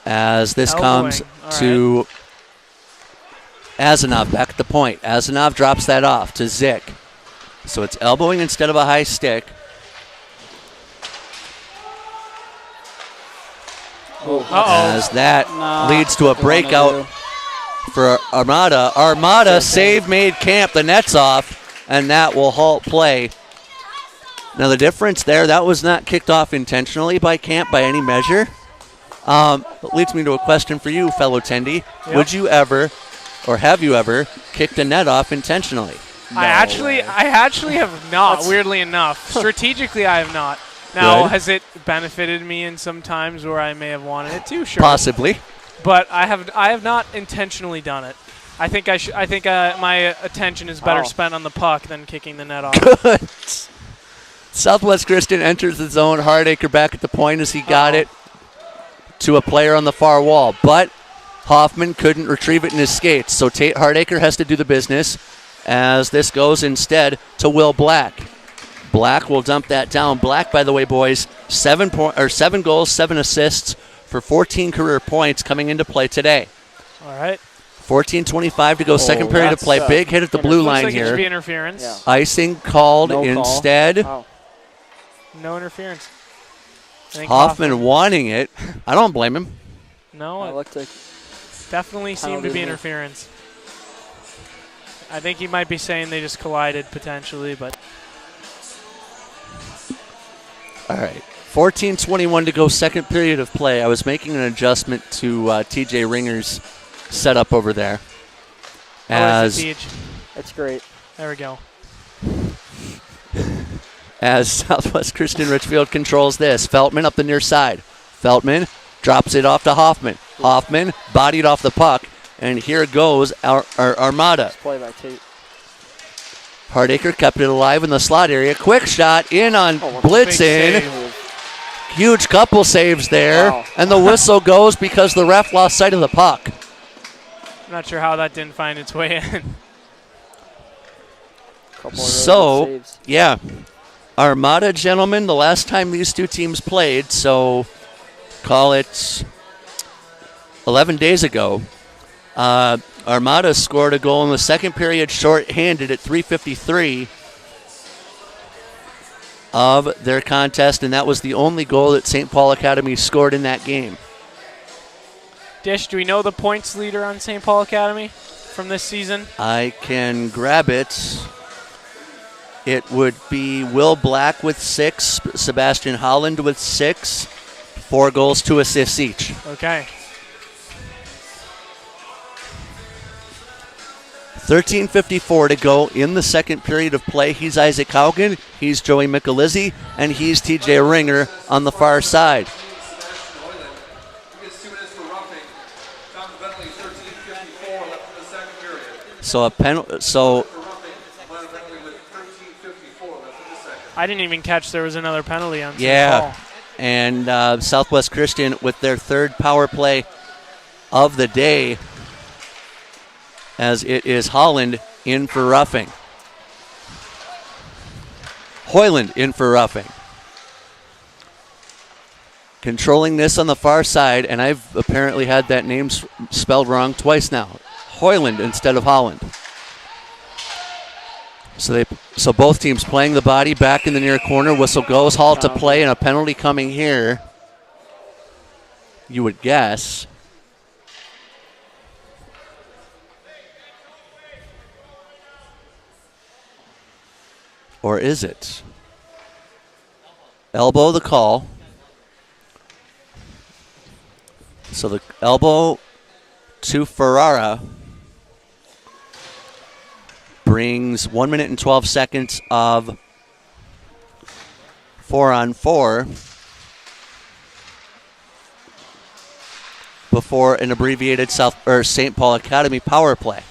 As this comes to Azanov back at the point. Azanov drops that off to Zick. So it's elbowing instead of a high stick. As that leads to a breakout for Armada. Armada save made Camp. The net's off, and that will halt play. Now the difference there, that was not kicked off intentionally by Camp by any measure. That leads me to a question for you, fellow Tendy. Yep. Would you ever, or have you ever, kicked a net off intentionally? I actually have not, weirdly enough. Strategically, I have not. Now, Good. has it benefited me in some times where I may have wanted it to? Sure. Possibly. But I have not intentionally done it. I think my attention is better spent on the puck than kicking the net off. Good. Southwest Christian enters the zone. Hardacre back at the point as he got it to a player on the far wall. But Hoffman couldn't retrieve it in his skates. So Tate Hardacre has to do the business as this goes instead to Will Black. Black will dump that down. Black, by the way, boys, 7 goals, 7 assists for 14 career points coming into play today. All right. 14:25 to go, second period of play. Big hit at the blue Looks line like it should here. be interference. Yeah. Icing called No call. instead. Wow. No interference. I think Hoffman wanting it. I don't blame him. No, That it looked like definitely seemed to be penalty. interference. I think he might be saying they just collided potentially, but All right. 14:21 to go, second period of play. I was making an adjustment to TJ Ringer's setup over there. how is it, Teach? it's great. There we go. As Southwest Christian Richfield controls this. Feltman up the near side. Feltman drops it off to Hoffman. Hoffman bodied off the puck, and here goes our Armada. Play by Tate. Hardacre kept it alive in the slot area. Quick shot in on Blitzen. Big save. Huge couple saves there. Wow. And the whistle goes because the ref lost sight of the puck. I'm not sure how that didn't find its way in. Couple of really So, good saves. yeah. Armada, gentlemen, the last time these two teams played, so call it 11 days ago, Armada scored a goal in the second period short-handed at 3:53 of their contest, and that was the only goal that St. Paul Academy scored in that game. Dish, do we know the points leader on St. Paul Academy from this season? I can grab it. It would be Will Black with 6, Sebastian Holland with 6, 4 goals, 2 assists each. Okay. 13:54 to go in the second period of play. He's Isaac Haugen, he's Joey Michelizzi, and he's TJ Ringer on the far side. So I didn't even catch there was another penalty on St. yeah, Paul. and Southwest Christian with their third power play of the day, as it is Holland in for roughing. Hoyland in for roughing. Controlling this on the far side, and I've apparently had that name spelled wrong twice now. Hoyland instead of Holland. So both teams playing the body back in the near corner. Whistle goes, halt to play, and a penalty coming here. You would guess. Or is it? Elbow the call. So the elbow to Ferrara brings 1 minute and 12 seconds of 4-on-4 before an abbreviated St. Paul Academy power play.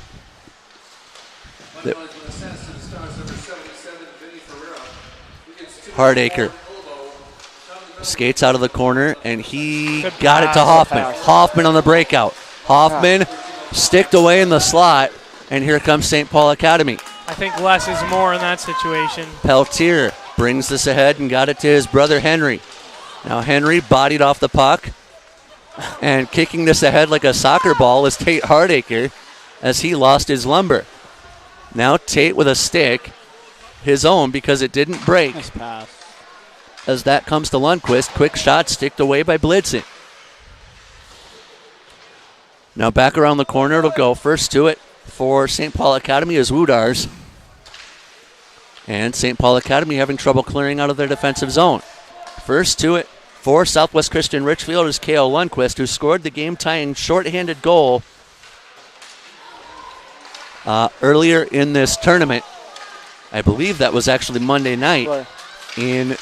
Hardacre skates out of the corner, and he got it to Hoffman. Hoffman on the breakout. Hoffman sticked away in the slot, and here comes St. Paul Academy. I think less is more in that situation. Peltier brings this ahead and got it to his brother Henry. Now Henry bodied off the puck, and kicking this ahead like a soccer ball is Tate Hardacre as he lost his lumber. Now Tate with a stick, his own because it didn't break. Nice pass. As that comes to Lundqvist, quick shot sticked away by Blitzen. Now back around the corner it'll go. First to it for St. Paul Academy is Woodars. And St. Paul Academy having trouble clearing out of their defensive zone. First to it for Southwest Christian Richfield is K.O. Lundqvist, who scored the game-tying shorthanded goal earlier in this tournament. I believe that was actually Monday night in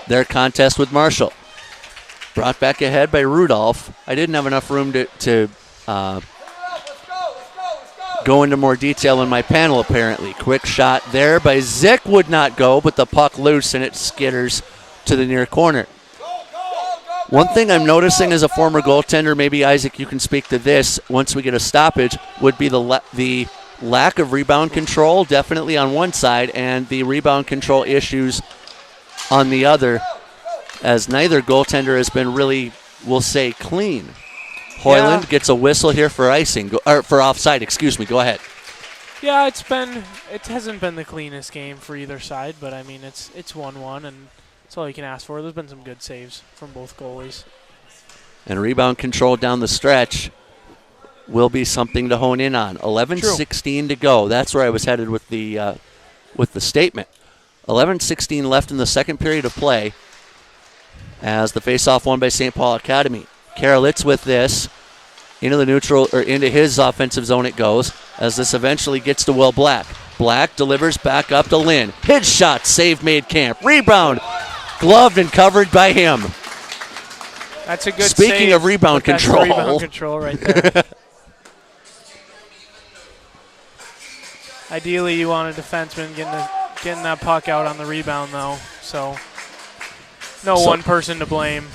their contest with Marshall. Brought back ahead by Rudolph. I didn't have enough room to go into more detail in my panel, apparently. Quick shot there by Zick, would not go, but the puck loose and it skitters to the near corner. One thing I'm noticing as a former goaltender, maybe Isaac, you can speak to this once we get a stoppage, would be the lack of rebound control, definitely on one side, and the rebound control issues on the other, as neither goaltender has been really, we'll say, clean. Hoyland gets a whistle here for icing, or for offside, excuse me. Go ahead. Yeah, it hasn't been the cleanest game for either side, but I mean it's 1-1 and that's all you can ask for. There's been some good saves from both goalies. And rebound control down the stretch will be something to hone in on. 11:16 to go. That's where I was headed with the statement. 11:16 left in the second period of play as the faceoff won by St. Paul Academy. Karolitz with this into the neutral, or into his offensive zone it goes, as this eventually gets to Will Black. Black delivers back up to Lynn. His shot, save made Camp. Rebound, gloved and covered by him. That's a good Speaking save, of rebound but that's control. rebound control right there. Ideally, you want a defenseman getting that puck out on the rebound, though. So, no one person to blame.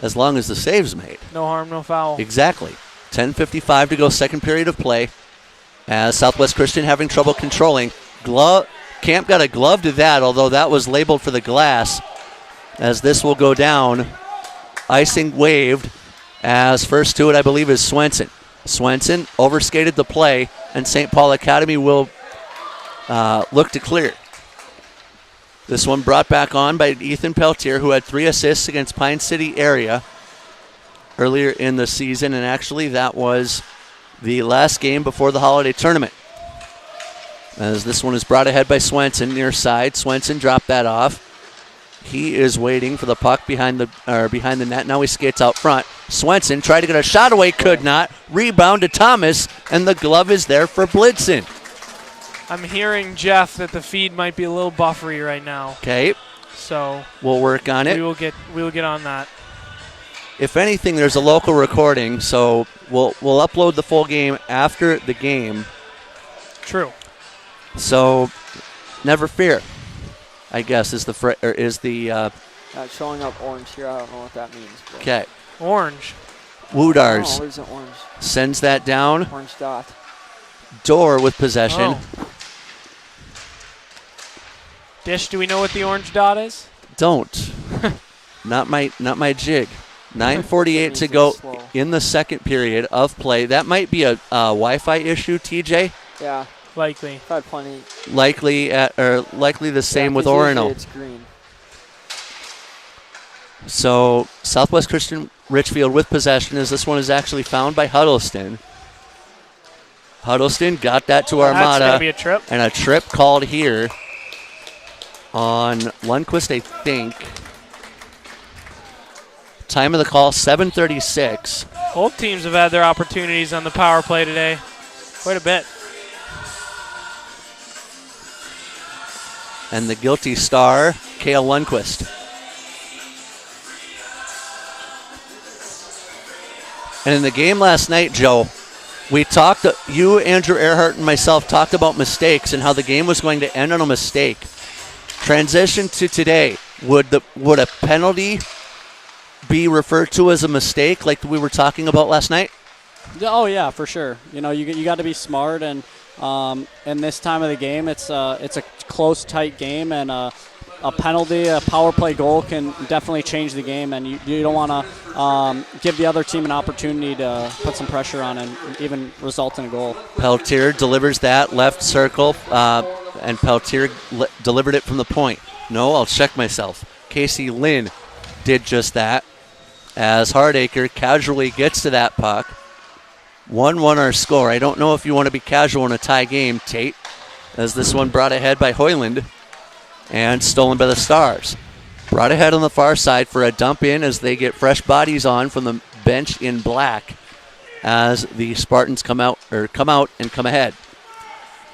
As long as the save's made. No harm, no foul. Exactly. 10:55 to go, second period of play. As Southwest Christian having trouble controlling. Camp got a glove to that, although that was labeled for the glass. As this will go down. Icing waved. As first to it, I believe, is Swenson. Swenson overskated the play, and St. Paul Academy will look to clear. This one brought back on by Ethan Peltier, who had 3 assists against Pine City area earlier in the season, and actually that was the last game before the holiday tournament. As this one is brought ahead by Swenson near side. Swenson dropped that off. He is waiting for the puck behind the net. Now he skates out front. Swenson tried to get a shot away, could not. Rebound to Thomas, and the glove is there for Blitzen. I'm hearing, Jeff, that the feed might be a little buffery right now. Okay. So we'll work on it. We will get on that. If anything, there's a local recording, so we'll upload the full game after the game. True. So never fear, I guess, is the Not showing up orange here. I don't know what that means. okay. Orange. Woodars there's an orange. sends that down. Orange dot. Door with possession. Oh. Dish, do we know what the orange dot is? Don't. not my jig. 9:48 to go in the second period of play. That might be a Wi-Fi issue, TJ. Yeah. Likely. Probably plenty. Likely the same with 'cause Orono. usually it's green. So Southwest Christian Richfield with possession, as this one is actually found by Huddleston. Huddleston got that to Armada. That's going to be a trip. And a trip called here on Lundquist, I think. Time of the call, 7:36. Both teams have had their opportunities on the power play today. Quite a bit. And the guilty star, Kale Lundquist. And in the game last night, Joe, we talked, you, Andrew Earhart, and myself talked about mistakes and how the game was going to end on a mistake. Transition to today, would a penalty be referred to as a mistake like we were talking about last night? Oh yeah, for sure. You got to be smart, and in this time of the game, it's a close, tight game, and a penalty, a power play goal can definitely change the game, and you don't want to give the other team an opportunity to put some pressure on and even result in a goal. Peltier delivers that left circle, and Peltier delivered it from the point. No, I'll check myself. Casey Lynn did just that, as Hardacre casually gets to that puck. 1-1 our score. I don't know if you want to be casual in a tie game, Tate, as this one brought ahead by Hoyland and stolen by the Stars. Brought ahead on the far side for a dump in as they get fresh bodies on from the bench in black as the Spartans come out and come ahead.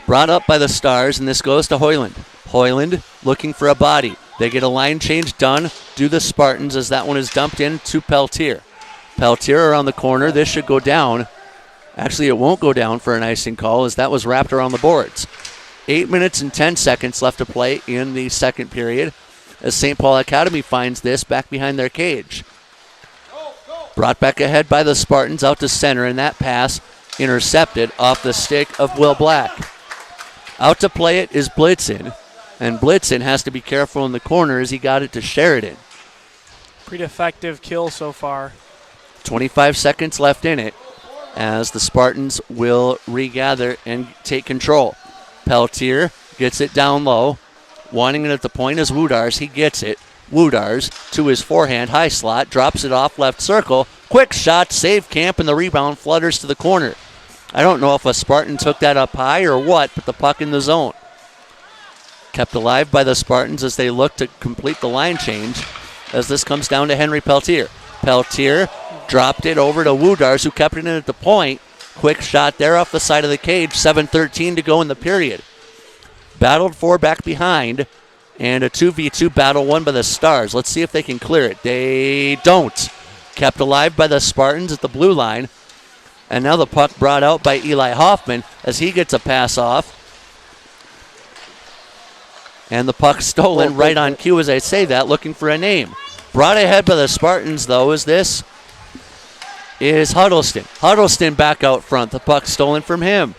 Brought up by the Stars, and this goes to Hoyland. Hoyland looking for a body. They get a line change done, do the Spartans, as that one is dumped in to Peltier. Peltier around the corner. This should go down. Actually, it won't go down for an icing call, as that was wrapped around the boards. 8 minutes and 10 seconds left to play in the second period as St. Paul Academy finds this back behind their cage. Brought back ahead by the Spartans out to center, and that pass intercepted off the stick of Will Black. Out to play it is Blitzen, and Blitzen has to be careful in the corner as he got it to Sheridan. Pretty effective kill so far. 25 seconds left in it as the Spartans will regather and take control. Peltier gets it down low. Wanting it at the point is Woodars. He gets it. Woodars to his forehand, high slot, drops it off left circle. Quick shot, save camp, and the rebound flutters to the corner. I don't know if a Spartan took that up high or what, but the puck in the zone. Kept alive by the Spartans as they look to complete the line change as this comes down to Henry Peltier. Peltier dropped it over to Woodars, who kept it in at the point. Quick shot there off the side of the cage. 7:13 to go in the period. Battled for back behind, and a 2v2 battle won by the Stars. Let's see if they can clear it. They don't. Kept alive by the Spartans at the blue line. And now the puck brought out by Eli Hoffman as he gets a pass off. And the puck stolen right on cue as I say that, looking for a name. Brought ahead by the Spartans, though, is Huddleston. Huddleston back out front. The puck stolen from him.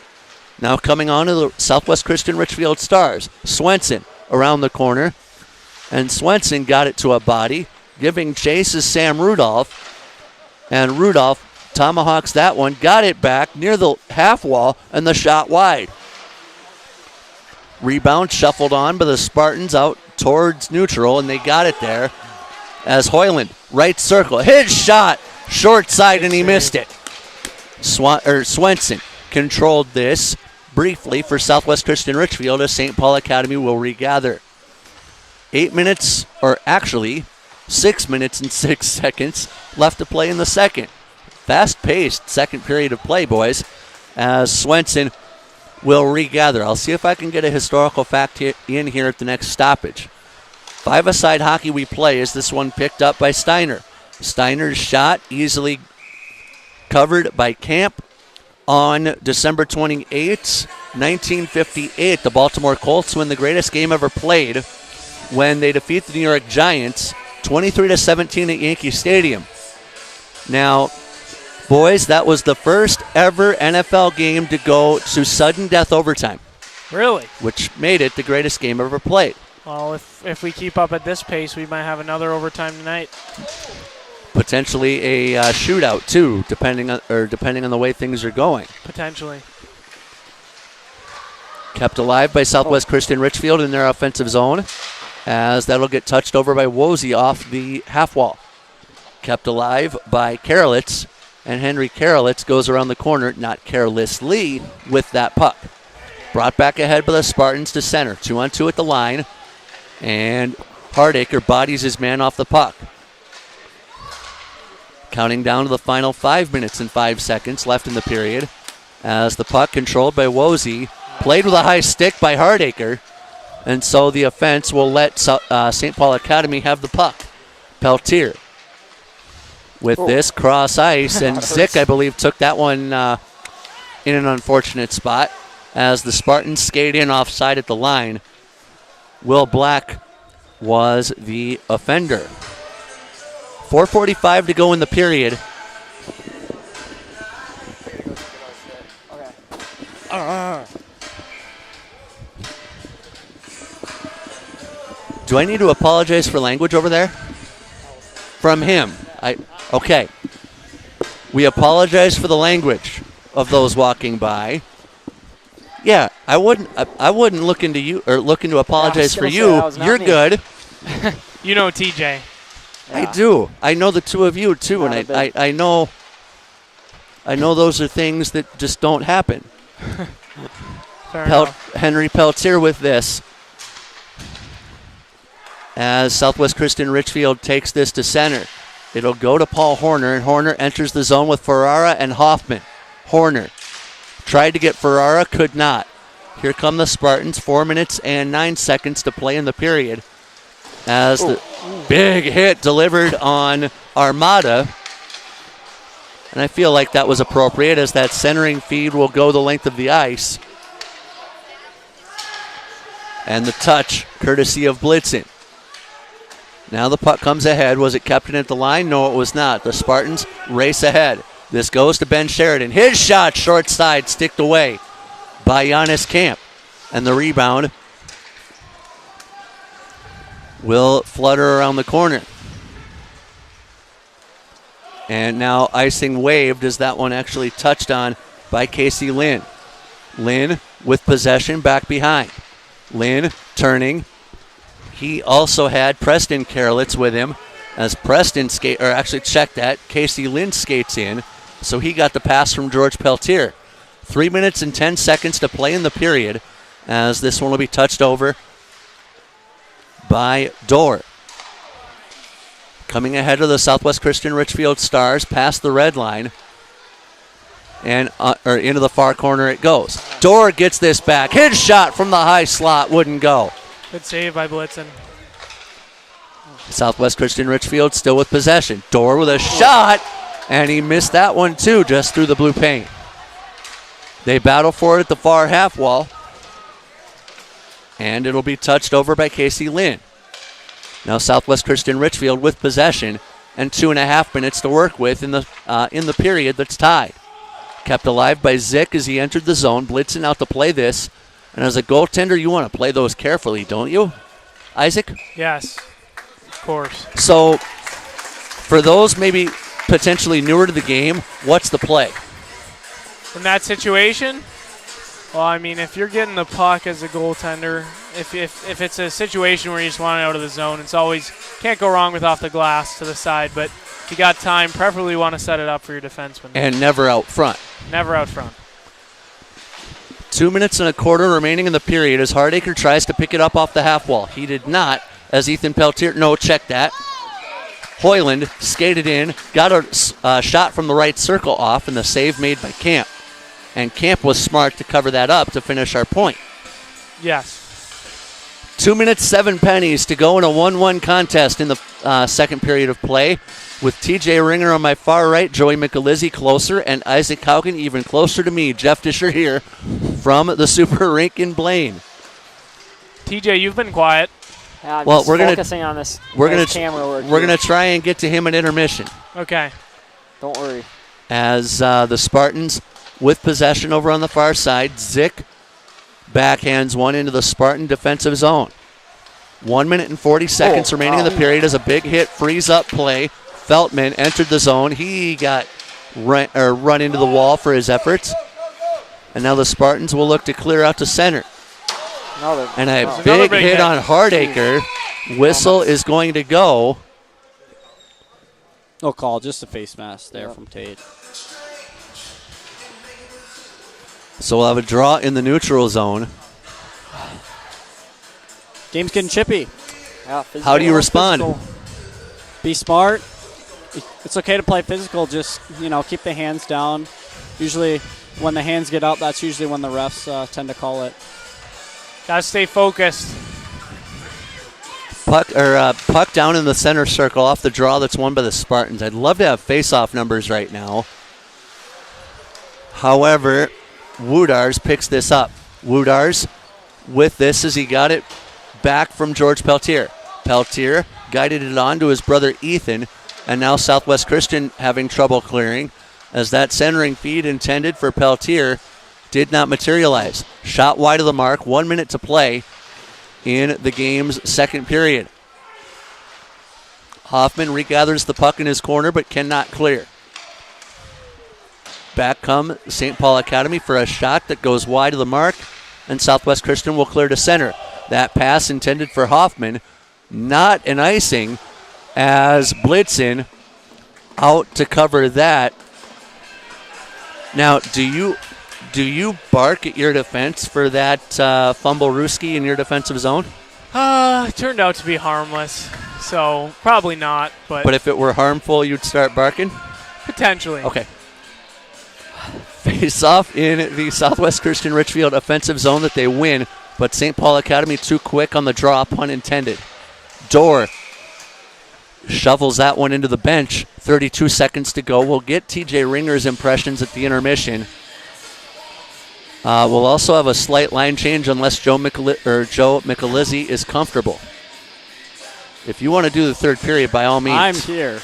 Now coming on to the Southwest Christian Richfield Stars. Swenson around the corner. And Swenson got it to a body. Giving chase is Sam Rudolph. And Rudolph tomahawks that one. Got it back near the half wall. And the shot wide. Rebound shuffled on by the Spartans out towards neutral. And they got it there. As Hoyland, right circle. His shot short side, and he missed it. Swenson controlled this briefly for Southwest Christian Richfield as St. Paul Academy will regather. 8 minutes, or actually 6 minutes and 6 seconds left to play in the second. Fast-paced second period of play, boys, as Swenson will regather. I'll see if I can get a historical fact in here at the next stoppage. Five-a-side hockey we play is this one picked up by Steiner. Steiner's shot easily covered by Camp on December 28, 1958. The Baltimore Colts win the greatest game ever played when they defeat the New York Giants 23-17 at Yankee Stadium. Now, boys, that was the first ever NFL game to go to sudden death overtime. Really? Which made it the greatest game ever played. Well, if we keep up at this pace, we might have another overtime tonight. Potentially a shootout too, depending on the way things are going. Potentially. Kept alive by Southwest Christian Richfield in their offensive zone, as that'll get touched over by Wozy off the half wall. Kept alive by Karolitz, and Henry Karolitz goes around the corner, not carelessly, with that puck. Brought back ahead by the Spartans to center. 2-on-2 at the line, and Hardacre bodies his man off the puck. Counting down to the final 5 minutes and 5 seconds left in the period, as the puck controlled by Wozy, played with a high stick by Hardacre, and so the offense will let St. Paul Academy have the puck. Peltier with this cross ice, and Zick, I believe, took that one in an unfortunate spot as the Spartans skate in offside at the line. Will Black was the offender. 4:45 to go in the period. Do I need to apologize for language over there? From him. Okay. We apologize for the language of those walking by. Yeah, I wouldn't look into you or looking to apologize for you. You're good. You know TJ. Yeah. I do. I know the two of you too, and I know those are things that just don't happen. Henry Peltier with this, as Southwest Christian Richfield takes this to center. It'll go to Paul Horner, and Horner enters the zone with Ferrara and Hoffman. Horner tried to get Ferrara, could not. Here come the Spartans, 4 minutes and 9 seconds to play in the period, as the big hit delivered on Armada. And I feel like that was appropriate, as that centering feed will go the length of the ice. And the touch, courtesy of Blitzen. Now the puck comes ahead. Was it kept in at the line? No, it was not. The Spartans race ahead. This goes to Ben Sheridan. His shot, short side, sticked away by Giannis Camp. And the rebound will flutter around the corner. And now icing waved as that one actually touched on by Casey Lynn. Lynn with possession back behind. Lynn turning. He also had Preston Karolitz with him, as Preston checked that. Casey Lynn skates in, so he got the pass from George Peltier. 3 minutes and 10 seconds to play in the period, as this one will be touched over by Dorr. Coming ahead of the Southwest Christian Richfield Stars, past the red line, and into the far corner it goes. Dorr gets this back. His shot from the high slot wouldn't go. Good save by Blitzen. Southwest Christian Richfield still with possession. Dorr with a shot, and he missed that one too, just through the blue paint. They battle for it at the far half wall, and it'll be touched over by Casey Lynn. Now Southwest Christian Richfield with possession and 2.5 minutes to work with in the period that's tied. Kept alive by Zick as he entered the zone. Blitzen out to play this. And as a goaltender, you want to play those carefully, don't you, Isaac? Yes, of course. So for those maybe potentially newer to the game, what's the play? In that situation, Well, I mean, if you're getting the puck as a goaltender, if it's a situation where you just want it out of the zone, it's always can't go wrong with off the glass to the side. But if you got time, preferably want to set it up for your defenseman. And never out front. Never out front. 2 minutes and a quarter remaining in the period as Hardacre tries to pick it up off the half wall. He did not, as Ethan Peltier, check that. Hoyland skated in, got a shot from the right circle off, and the save made by Camp. And Camp was smart to cover that up to finish our point. Yes. 2 minutes, 7 pennies to go in a 1-1 contest in the second period of play, with TJ Ringer on my far right, Joey Michelizzi closer, and Isaac Haugen even closer to me. Jeff Disher here from the Super Rink in Blaine. TJ, you've been quiet. Yeah, I'm Well, just we're gonna- focusing on this We're nice gonna camera work. we're here. gonna try and get to him at intermission Okay. Don't worry. as the Spartans with possession over on the far side. Zick backhands one into the Spartan defensive zone. 1 minute and 40 seconds remaining in the period as a big hit frees up play. Feltman entered the zone. He got run into the wall for his efforts. And now the Spartans will look to clear out to center. And a big hit on Hardacre. Whistle is going to go. No call, just a face mask there from Tate. So we'll have a draw in the neutral zone. Game's getting chippy. Yeah, How do you respond? Be smart. It's okay to play physical. Just, keep the hands down. Usually when the hands get up, that's usually when the refs tend to call it. Gotta stay focused. Puck down in the center circle off the draw that's won by the Spartans. I'd love to have face-off numbers right now. However, Woodars picks this up. Woodars with this as he got it back from George Peltier. Peltier guided it on to his brother Ethan, and now Southwest Christian having trouble clearing as that centering feed intended for Peltier did not materialize. Shot wide of the mark, 1 minute to play in the game's second period. Hoffman regathers the puck in his corner but cannot clear. Back come St. Paul Academy for a shot that goes wide of the mark, and Southwest Christian will clear to center. That pass intended for Hoffman, not an icing, as Blitzen out to cover that. Now, do you bark at your defense for that fumble Ruski in your defensive zone? It turned out to be harmless, so probably not. But if it were harmful, you'd start barking? potentially. Okay. Face off in the Southwest Christian Richfield offensive zone that they win, but St. Paul Academy too quick on the draw, pun intended. Dorr shovels that one into the bench. 32 seconds to go. We'll get TJ Ringer's impressions at the intermission. We'll also have a slight line change unless Joe Michelizzi is comfortable. If you want to do the third period, by all means. I'm here.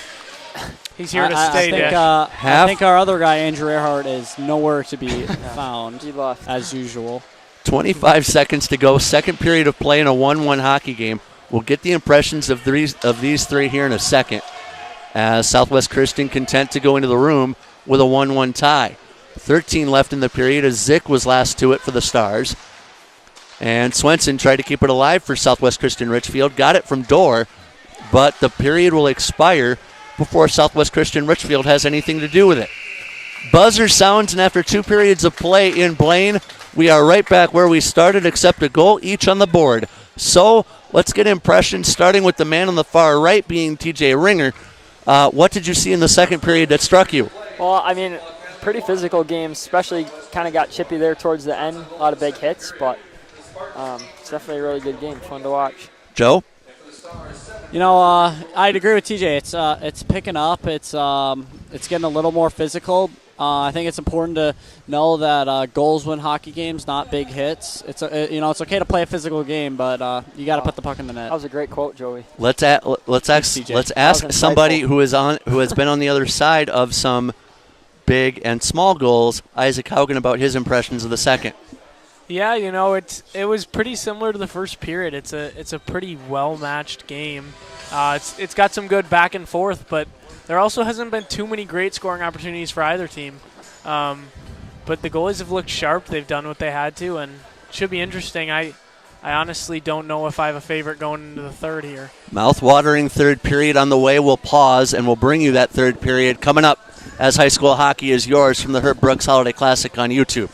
He's here to I stay, think, Dick. I think our other guy, Andrew Earhart, is nowhere to be found, He left. as usual. 25 seconds to go. Second period of play in a 1-1 hockey game. We'll get the impressions of these three here in a second, as Southwest Christian content to go into the room with a 1-1 tie. 13 left in the period as Zick was last to it for the Stars. And Swenson tried to keep it alive for Southwest Christian Richfield. Got it from Dorr, but the period will expire before Southwest Christian Richfield has anything to do with it. Buzzer sounds, and after 2 periods of play in Blaine, we are right back where we started, except a goal each on the board. So let's get impressions, starting with the man on the far right being TJ Ringer. What did you see in the second period that struck you? Well, I mean, pretty physical game, especially kind of got chippy there towards the end. A lot of big hits, but it's definitely a really good game. Fun to watch. Joe? I'd agree with TJ. It's picking up. It's getting a little more physical. I think it's important to know that goals win hockey games, not big hits. It's okay to play a physical game, but you got to put the puck in the net. That was a great quote, Joey. Let's ask somebody who has been on the other side of some big and small goals, Isaac Haugen, about his impressions of the second. Yeah, it was pretty similar to the first period. It's a pretty well-matched game. It's got some good back and forth, but there also hasn't been too many great scoring opportunities for either team. but the goalies have looked sharp. They've done what they had to, and it should be interesting. I honestly don't know if I have a favorite going into the third here. Mouth-watering third period on the way. We'll pause, and we'll bring you that third period coming up as high school hockey is yours from the Herb Brooks Holiday Classic on YouTube.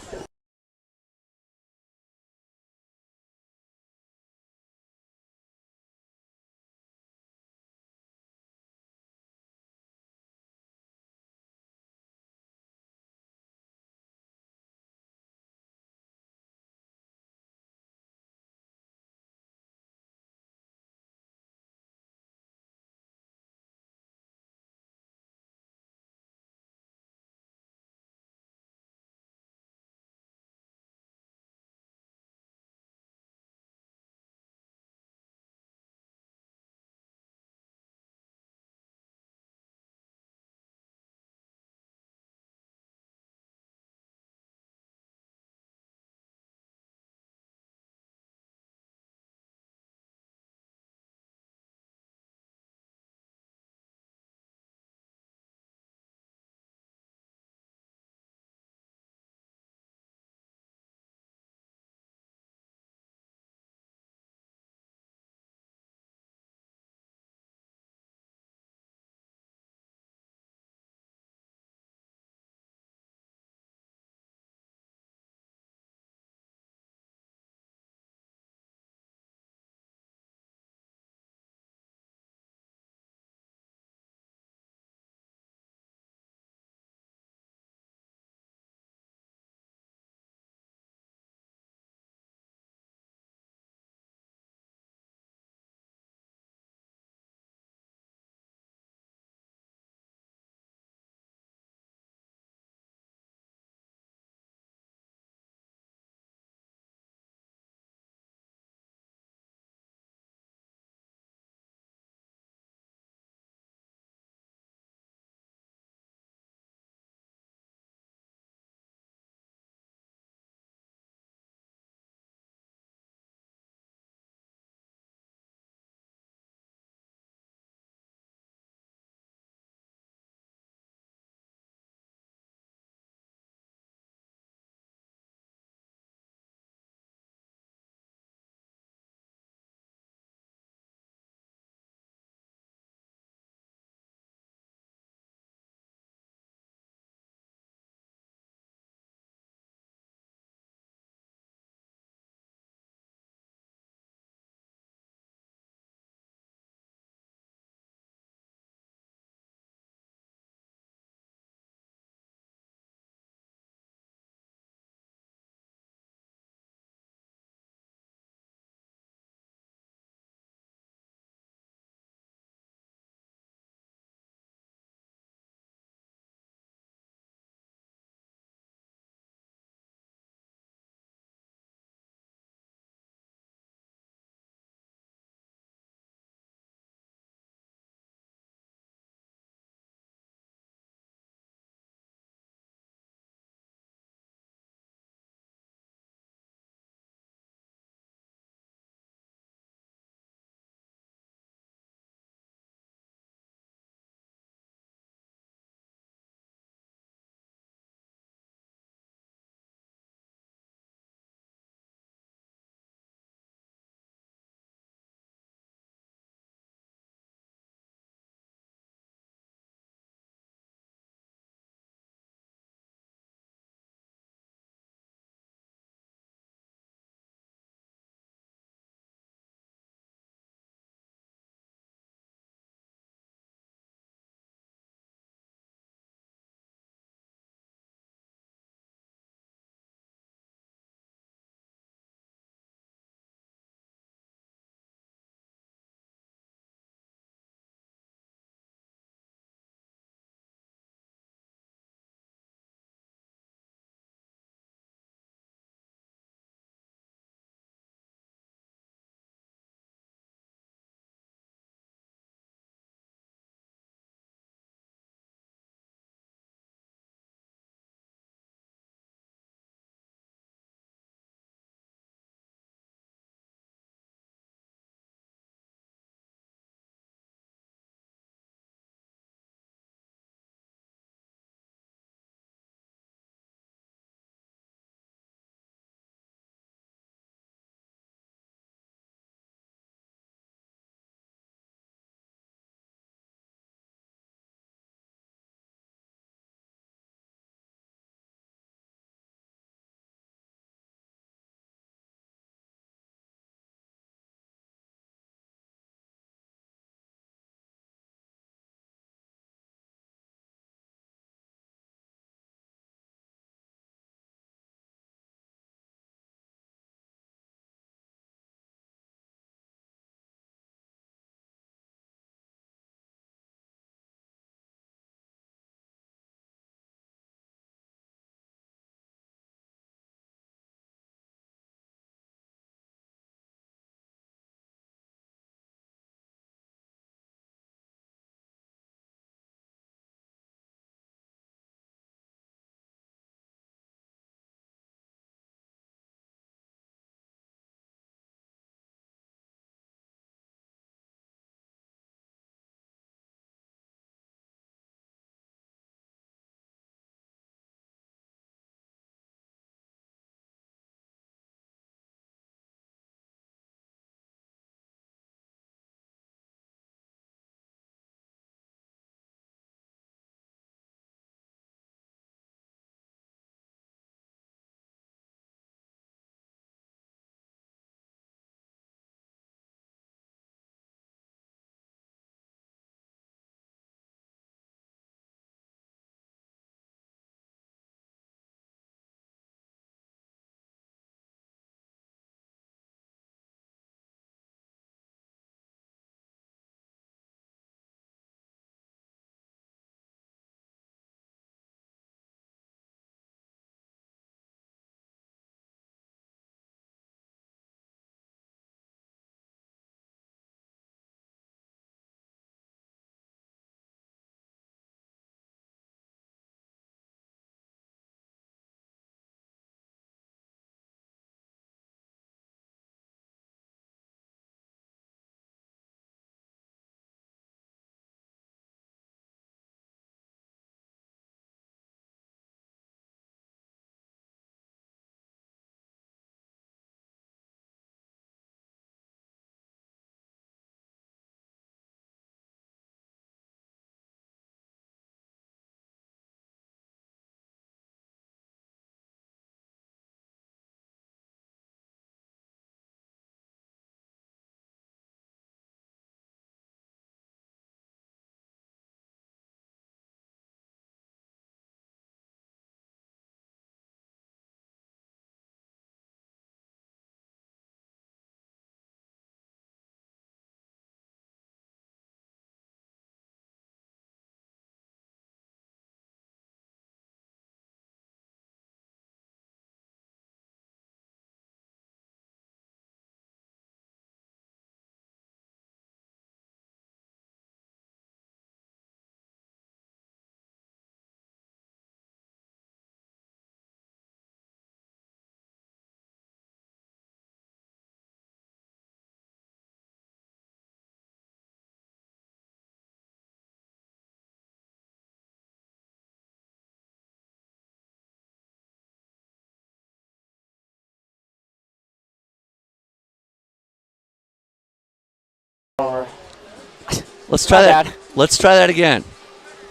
Let's try My that. bad. Let's try that again.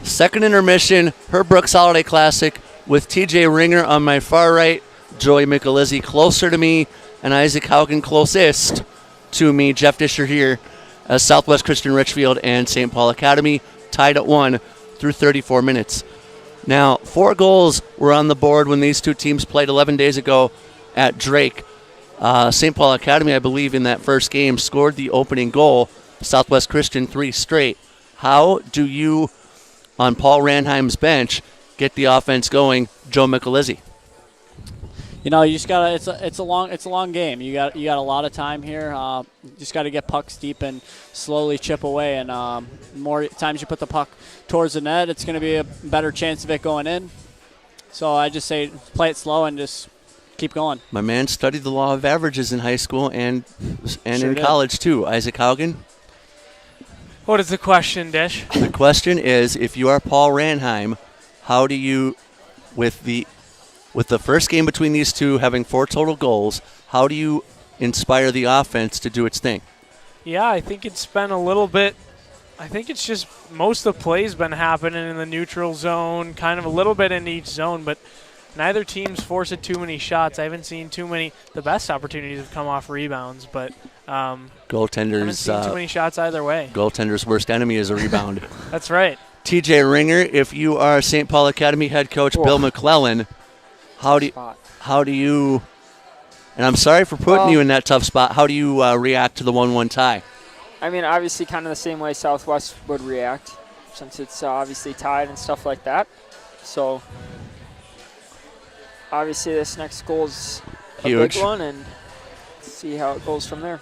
Second intermission, Herb Brooks Holiday Classic with TJ Ringer on my far right, Joey Michelizzi closer to me, and Isaac Haugen closest to me. Jeff Disher here as Southwest Christian Richfield and St. Paul Academy tied at 1 through 34 minutes. Now, 4 goals were on the board when these two teams played 11 days ago at Drake. St. Paul Academy, I believe, in that first game scored the opening goal. Southwest Christian 3 straight. How do you, on Paul Ranheim's bench, get the offense going, Joe Michelizzi? You know, you just gotta. It's a long game. You got a lot of time here. Just got to get pucks deep and slowly chip away. And more times you put the puck towards the net, it's going to be a better chance of it going in. So I just say play it slow and just keep going. My man studied the law of averages in high school and Sure in did. college too. Isaac Haugen. What is the question, Dish? The question is, if you are Paul Ranheim, how do you, with the first game between these two having 4 total goals, how do you inspire the offense to do its thing? Yeah, I think it's been a little bit. I think it's just most of the plays been happening in the neutral zone, kind of a little bit in each zone, but neither team's forced too many shots. I haven't seen too many. The best opportunities have come off rebounds, but haven't Goaltender's seen too many shots either way. goaltender's worst enemy is a rebound. That's right. TJ Ringer, if you are St. Paul Academy head coach Bill McClellan, how do you, and I'm sorry for putting you in that tough spot, how do you react to the 1-1 tie? I mean, obviously kind of the same way Southwest would react since it's obviously tied and stuff like that. So obviously this next goal's a Huge. big one, and see how it goes from there.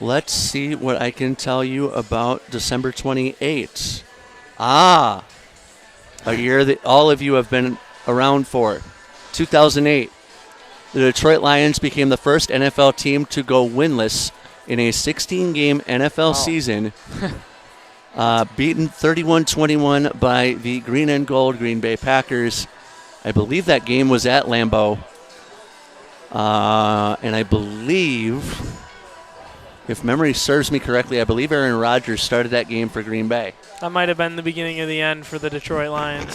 Let's see what I can tell you about December 28th. A year that all of you have been around for. 2008. The Detroit Lions became the first NFL team to go winless in a 16-game NFL season, beaten 31-21 by the green and gold Green Bay Packers. I believe that game was at Lambeau. And I believe, if memory serves me correctly, I believe Aaron Rodgers started that game for Green Bay. That might have been the beginning of the end for the Detroit Lions.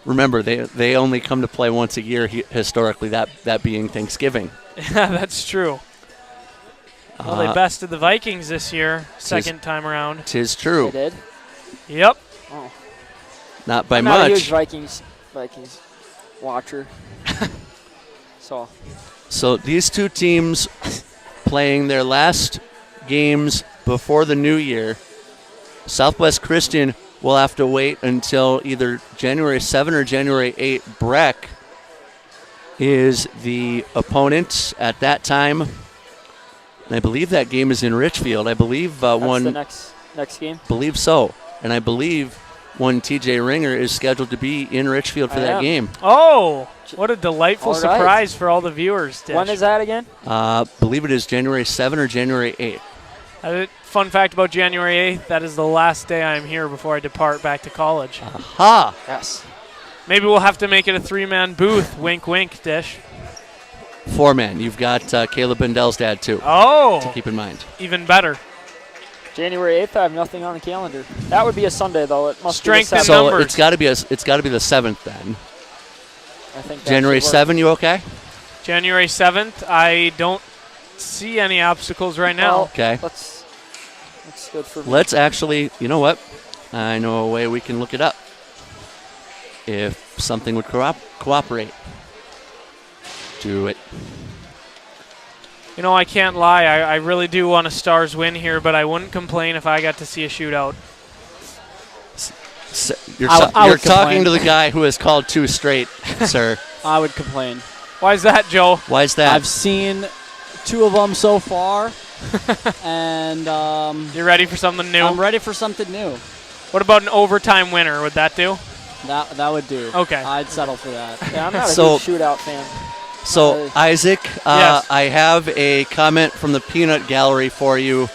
Remember, they only come to play once a year historically, that being Thanksgiving. Yeah, that's true. Well, they bested the Vikings this year, second time around. 'Tis true. They did? Yep. Oh. Not by I'm not a huge much. Vikings watcher. So these two teams playing their last games before the new year. Southwest Christian will have to wait until either January 7 or January 8. Breck is the opponent at that time. And I believe that game is in Richfield. I believe That's the next game? Believe so. And I believe one TJ Ringer is scheduled to be in Richfield for that game. Oh, what a delightful All right. surprise for all the viewers. Dish. When is that again? Believe it is January 7 or January 8. Fun fact about January 8th, that is the last day I'm here before I depart back to college. Aha! Yes. Maybe we'll have to make it a 3-man booth. Wink, wink, Dish. 4-man. You've got Caleb Bendel's dad, too, to Oh, keep in mind. even better. January 8th, I have nothing on the calendar. That would be a Sunday, though. It must Strength be the in 7th. So numbers. it's got to be the 7th then. I think that January should work. 7, you okay? January 7th, I don't see any obstacles right now. Well, Okay. That's good for me. Let's actually, you know what? I know a way we can look it up. If something would cooperate. Do it. You know, I can't lie. I really do want a Stars win here, but I wouldn't complain if I got to see a shootout. You're I would talking complain. to the guy who has called 2 straight, sir. I would complain. Why is that, Joe? Why is that? I've seen 2 of them so far, and You ready for something new? I'm ready for something new. What about an overtime winner? Would that do? That would do. Okay. I'd settle for that. Yeah, I'm not a So- huge shootout fan. So, Isaac, Yes. I have a comment from the Peanut Gallery for you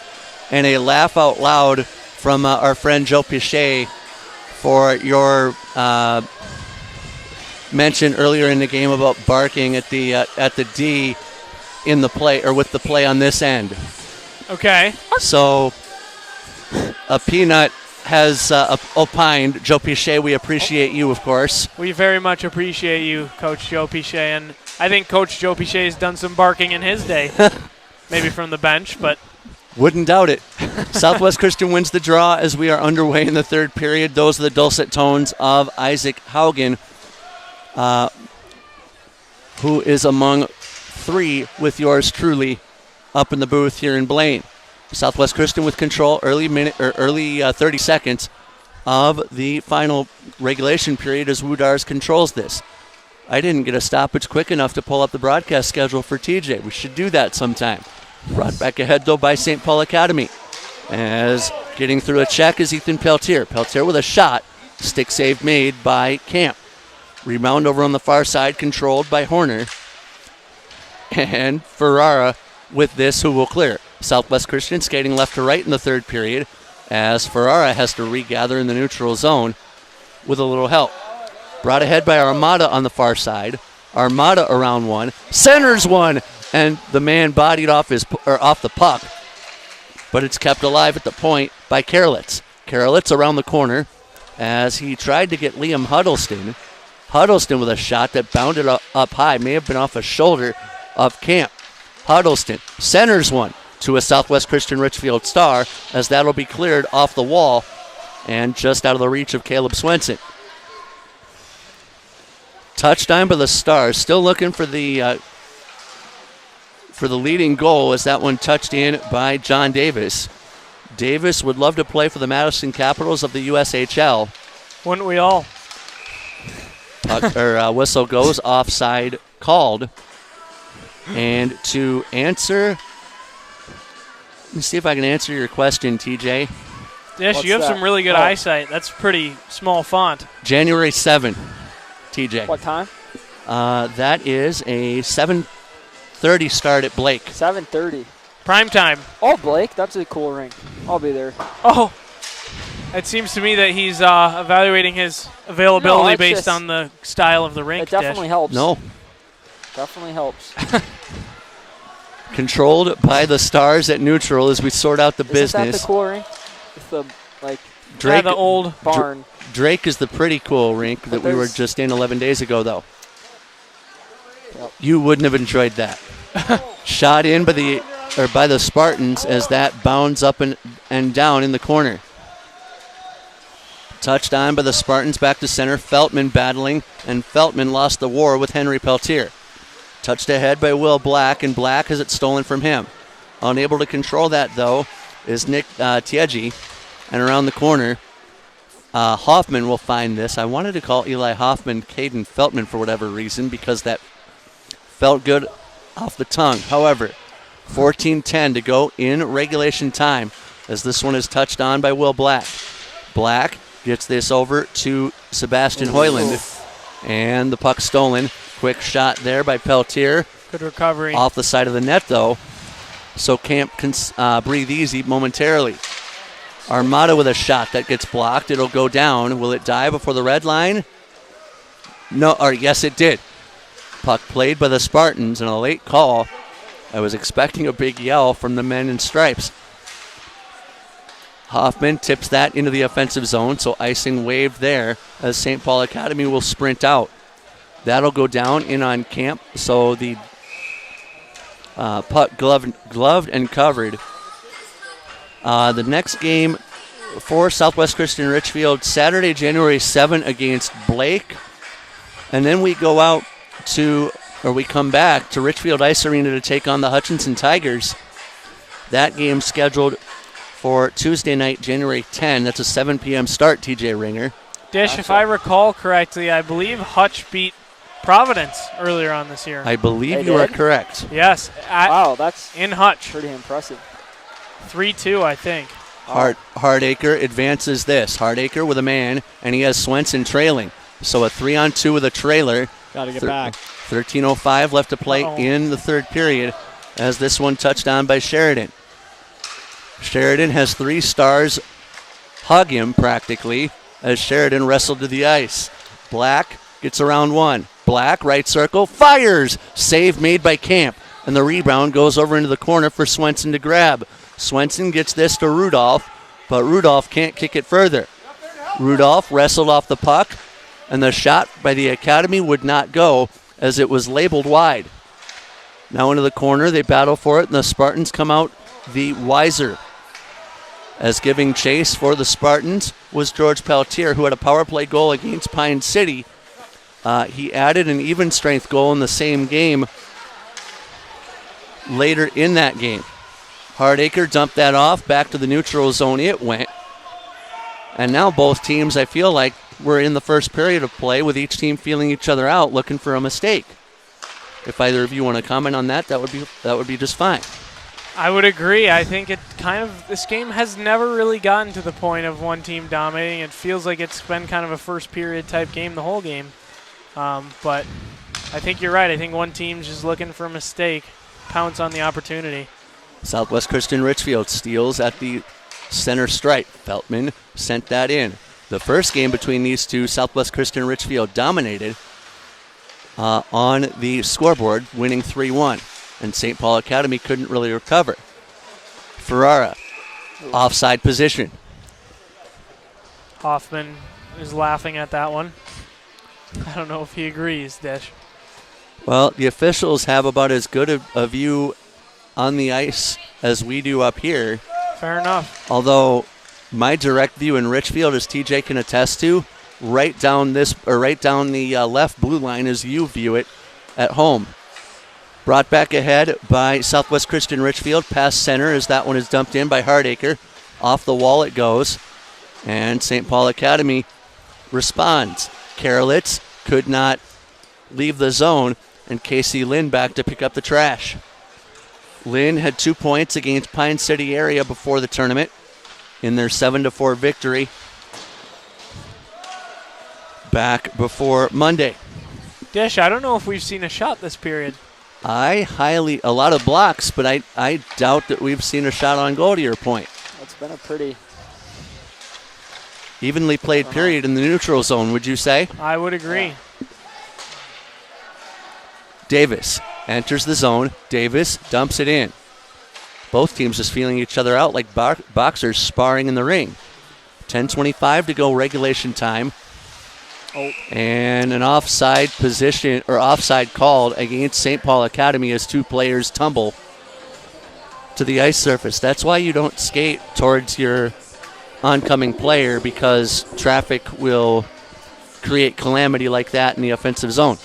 and a laugh out loud from our friend Joe Pichet for your mention earlier in the game about barking at the D in the play or with the play on this end. Okay. So a peanut has opined. Joe Pichet, we appreciate you, of course. We very much appreciate you, Coach Joe Pichet, and I think Coach Joe Pichet has done some barking in his day, maybe from the bench, but Wouldn't doubt it. Southwest Christian wins the draw as we are underway in the third period. Those are the dulcet tones of Isaac Haugen, who is among three with yours truly up in the booth here in Blaine. Southwest Christian with control early 30 seconds of the final regulation period as Woodars controls this. I didn't get a stoppage quick enough to pull up the broadcast schedule for TJ. We should do that sometime. Brought back ahead, though, by St. Paul Academy. As getting through a check is Ethan Peltier. Peltier with a shot. Stick save made by Camp. Rebound over on the far side, controlled by Horner. And Ferrara with this, who will clear. Southwest Christian skating left to right in the third period as Ferrara has to regather in the neutral zone with a little help. Brought ahead by Armada on the far side. Armada around one. Centers one. And the man bodied off the puck. But it's kept alive at the point by Karelitz. Karelitz around the corner as he tried to get Liam Huddleston. Huddleston with a shot that bounded up high. May have been off a shoulder of Camp. Huddleston centers one to a Southwest Christian Richfield star as that'll be cleared off the wall and just out of the reach of Caleb Swenson. Touchdown by the Stars. Still looking for the leading goal as that one touched in by John Davis. Davis would love to play for the Madison Capitals of the USHL. wouldn't we all? Whistle goes, offside called. And to answer, let me see if I can answer your question, TJ. Yes, What's you have that? some really good eyesight. That's pretty small font. January 7, TJ. What time? That is a 7:30 start at Blake. 7:30. Prime time. Oh, Blake, that's a cool rink. I'll be there. Oh, it seems to me that he's evaluating his availability No, based on the style of the rink. It definitely helps. No. Definitely helps. Controlled by the Stars at neutral as we sort out the Isn't business. that the cool rink? With the, Yeah, the old barn. Drake is the pretty cool rink that we were there's- just in 11 days ago, though. Yep. You wouldn't have enjoyed that. Shot in by the Spartans as that bounds up and down in the corner. Touched on by the Spartans back to center. Feltman battling, and Feltman lost the war with Henry Peltier. Touched ahead by Will Black, and Black has it stolen from him. Unable to control that, though, is Nick Tieggi. And around the corner, Hoffman will find this. I wanted to call Eli Hoffman Caden Feltman for whatever reason because that felt good off the tongue. However, 14:10 to go in regulation time as this one is touched on by Will Black. Black gets this over to Sebastian Hoyland. And the puck stolen. Quick shot there by Peltier. good recovery. Off the side of the net, though, so Camp can breathe easy momentarily. Armada with a shot that gets blocked. It'll go down. Will it die before the red line? No, or yes, it did. Puck played by the Spartans and a late call. I was expecting a big yell from the men in stripes. Hoffman tips that into the offensive zone, so icing waved there as St. Paul Academy will sprint out. That'll go down in on Camp, so the puck gloved and covered. The next game for Southwest Christian Richfield, Saturday, January 7 against Blake. And then we go out we come back to Richfield Ice Arena to take on the Hutchinson Tigers. That game scheduled for Tuesday night, January 10. That's a 7 p.m. start, TJ Ringer. Dish, if I recall correctly, I believe Hutch beat Providence earlier on this year. I believe They you are did? correct. Yes, Wow, that's in Hutch. pretty impressive. 3-2, I think. Hardacre advances this. Hardacre with a man, and he has Swenson trailing. So a 3-on-2 with a trailer. Got to get back. 13:05 left to play in the third period as this one touched on by Sheridan. Sheridan has 3 Stars hug him practically as Sheridan wrestled to the ice. Black gets around one. Black, right circle, fires! Save made by Camp. And the rebound goes over into the corner for Swenson to grab. Swenson gets this to Rudolph, but Rudolph can't kick it further. Rudolph wrestled off the puck, and the shot by the Academy would not go as it was labeled wide. Now into the corner, they battle for it, and the Spartans come out the wiser. As giving chase for the Spartans was George Peltier, who had a power play goal against Pine City. He added an even strength goal in the same game later in that game. Hardacre dumped that off, back to the neutral zone it went. And now both teams, I feel like, were in the first period of play with each team feeling each other out, looking for a mistake. If either of you want to comment on that, that would be just fine. I would agree. I think this game has never really gotten to the point of one team dominating. It feels like it's been kind of a first period type game the whole game. But I think you're right. I think one team's just looking for a mistake, pounce on the opportunity. Southwest Christian Richfield steals at the center stripe. Feltman sent that in. The first game between these two, Southwest Christian Richfield dominated on the scoreboard, winning 3-1. And St. Paul Academy couldn't really recover. Ferrara, offside position. Hoffman is laughing at that one. I don't know if he agrees, Dish. Well, the officials have about as good a view on the ice as we do up here. Fair enough. Although my direct view in Richfield, as TJ can attest to, right down the left blue line as you view it at home. Brought back ahead by Southwest Christian Richfield, past center as that one is dumped in by Hardacre. Off the wall it goes, and St. Paul Academy responds. Karolitz could not leave the zone, and Casey Lynn back to pick up the trash. Lynn had 2 points against Pine City area before the tournament in their 7-4 victory back before Monday. Dish, I don't know if we've seen a shot this period. A lot of blocks, but I doubt that we've seen a shot on goal, to your point. It's been a pretty evenly played period in the neutral zone, would you say? I would agree. Yeah. Davis enters the zone. Davis dumps it in. Both teams just feeling each other out like boxers sparring in the ring. 10:25 to go regulation time. And an offside position or offside called against St. Paul Academy as two players tumble to the ice surface. That's why you don't skate towards your oncoming player, because traffic will create calamity like that in the offensive zone.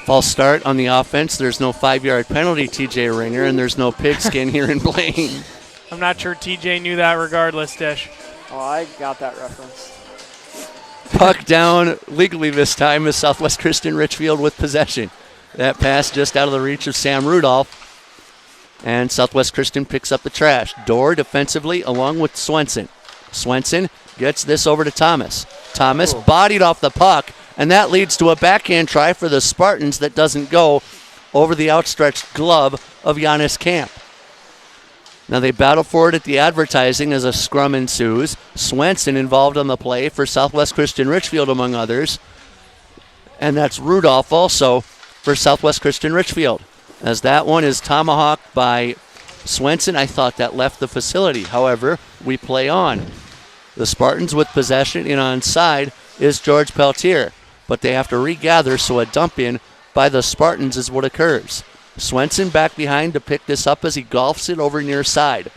False start on the offense. There's no 5-yard penalty, TJ Ringer, and there's no pigskin here in Blaine. I'm not sure TJ knew that regardless, Dish. Oh, I got that reference. Puck down legally this time is Southwest Christian Richfield with possession. That pass just out of the reach of Sam Rudolph. And Southwest Christian picks up the trash. Dorr defensively along with Swenson. Swenson gets this over to Thomas. Thomas bodied off the puck, and that leads to a backhand try for the Spartans that doesn't go over the outstretched glove of Giannis Camp. Now they battle for it at the advertising as a scrum ensues. Swenson involved on the play for Southwest Christian Richfield, among others. And that's Rudolph also for Southwest Christian Richfield. As that one is tomahawked by Swenson, I thought that left the facility. However, we play on. The Spartans with possession in onside is George Peltier, but they have to regather, so a dump in by the Spartans is what occurs. Swenson back behind to pick this up as he golfs it over near side.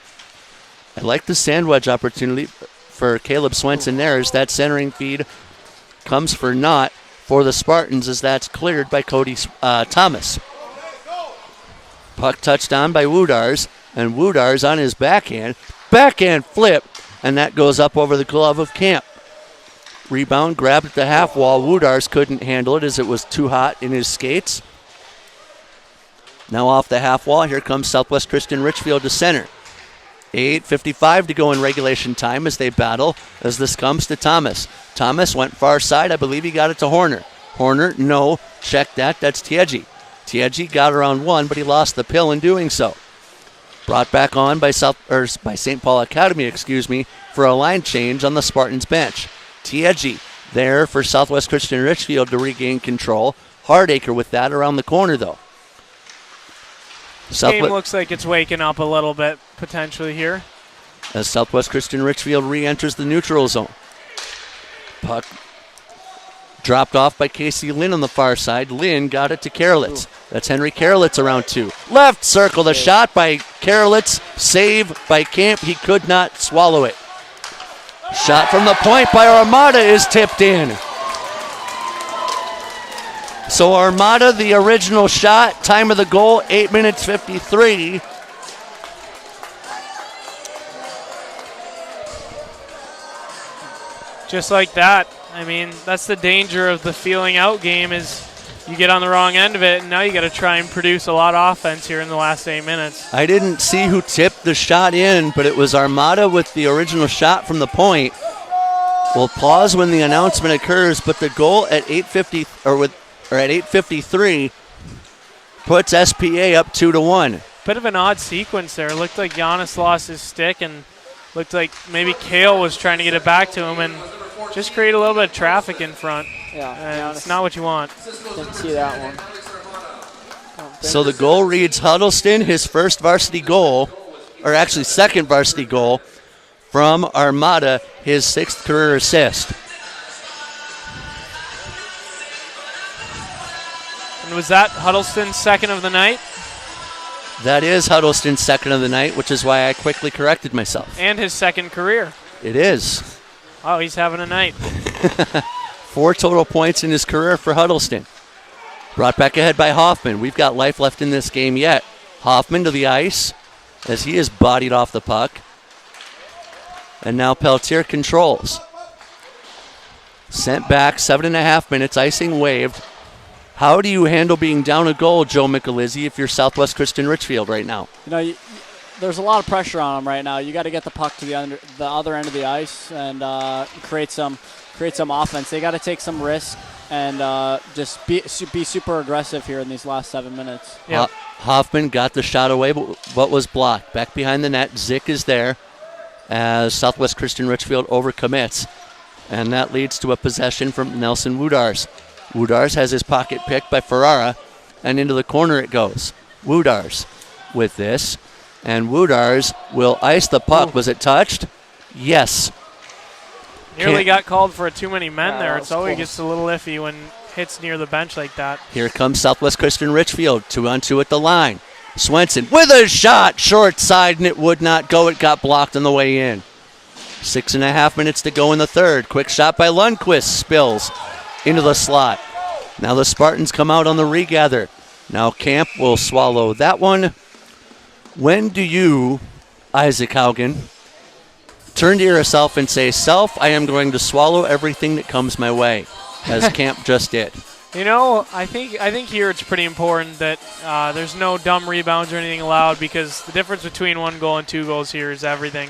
I like the sandwich opportunity for Caleb Swenson there as that centering feed comes for naught for the Spartans as that's cleared by Cody Thomas. Puck touched on by Woodars, and Woodars on his backhand flip, and that goes up over the glove of Camp. Rebound grabbed at the half wall. Woodars couldn't handle it as it was too hot in his skates. Now off the half wall, here comes Southwest Christian Richfield to center. 8:55 to go in regulation time as they battle, as this comes to Thomas. Thomas went far side. I believe he got it to Horner. Horner, no. Check that. That's Tieggi. Tieggi got around one, but he lost the pill in doing so. Brought back on by St. Paul Academy, for a line change on the Spartans bench. Tieggi there for Southwest Christian Richfield to regain control. Hardacre with that around the corner, though. Game looks like it's waking up a little bit potentially here. As Southwest Christian Richfield re-enters the neutral zone. Puck dropped off by Casey Lynn on the far side. Lynn got it to Karelitz. That's Henry Karelitz around 2. Left circle, the shot by Karelitz. Save by Camp. He could not swallow it. Shot from the point by Armada is tipped in. So Armada, the original shot, time of the goal, 8 minutes 53. Just like that. I mean, that's the danger of the feeling out game is you get on the wrong end of it, and now you got to try and produce a lot of offense here in the last 8 minutes. I didn't see who tipped the shot in, but it was Armada with the original shot from the point. We'll pause when the announcement occurs, but the goal at 8:53 puts SPA up 2-1. Bit of an odd sequence there. It looked like Giannis lost his stick and looked like maybe Kale was trying to get it back to him and just create a little bit of traffic in front. Yeah, and it's not what you want. Didn't see that one. So the goal reads Huddleston, his first varsity goal, or actually second varsity goal from Armada, his 6th career assist. And was that Huddleston's second of the night? That is Huddleston's second of the night, which is why I quickly corrected myself. And his second career. It is. Oh, he's having a night. 4 total points in his career for Huddleston. Brought back ahead by Hoffman. We've got life left in this game yet. Hoffman to the ice as he is bodied off the puck. And now Peltier controls. Sent back, 7.5 minutes, icing waived. How do you handle being down a goal, Joe Michelizzi, if you're Southwest Christian Richfield right now? You know, there's a lot of pressure on them right now. You got to get the puck to the other end of the ice and create some offense. They got to take some risk and just be super aggressive here in these last 7 minutes. Yep. Hoffman got the shot away, but was blocked. Back behind the net, Zick is there as Southwest Christian Richfield overcommits. And that leads to a possession from Nelson Woodars. Woodars has his pocket picked by Ferrara, and into the corner it goes. Woodars with this, and Woodars will ice the puck. Was it touched? Yes. Nearly got called for too many men there. It's always close. gets a little iffy when hits near the bench like that. Here comes Southwest Christian Richfield, 2-on-2 at the line. Swenson with a shot, short side, and it would not go. It got blocked on the way in. 6.5 minutes to go in the third. Quick shot by Lundqvist, spills into the slot. Now the Spartans come out on the regather. Now Camp will swallow that one. When do you, Isaac Haugen, turn to yourself and say, self, I am going to swallow everything that comes my way, as Camp just did? You know, I think here it's pretty important that there's no dumb rebounds or anything allowed, because the difference between 1 goal and 2 goals here is everything.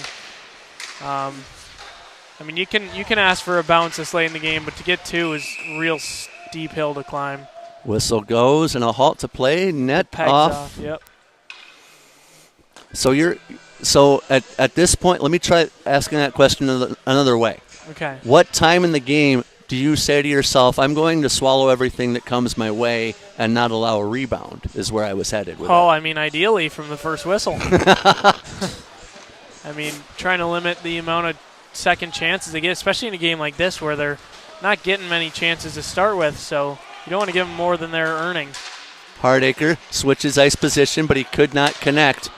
I mean, you can ask for a bounce this late in the game, but to get 2 is a real steep hill to climb. Whistle goes and a halt to play. Net Pegs off. Yep. So at this point, let me try asking that question another way. Okay. What time in the game do you say to yourself, I'm going to swallow everything that comes my way and not allow a rebound, is where I was headed with I mean, ideally from the first whistle. I mean, trying to limit the amount of second chances they get, especially in a game like this where they're not getting many chances to start with, so you don't want to give them more than they're earning. Hardacre switches ice position, but he could not connect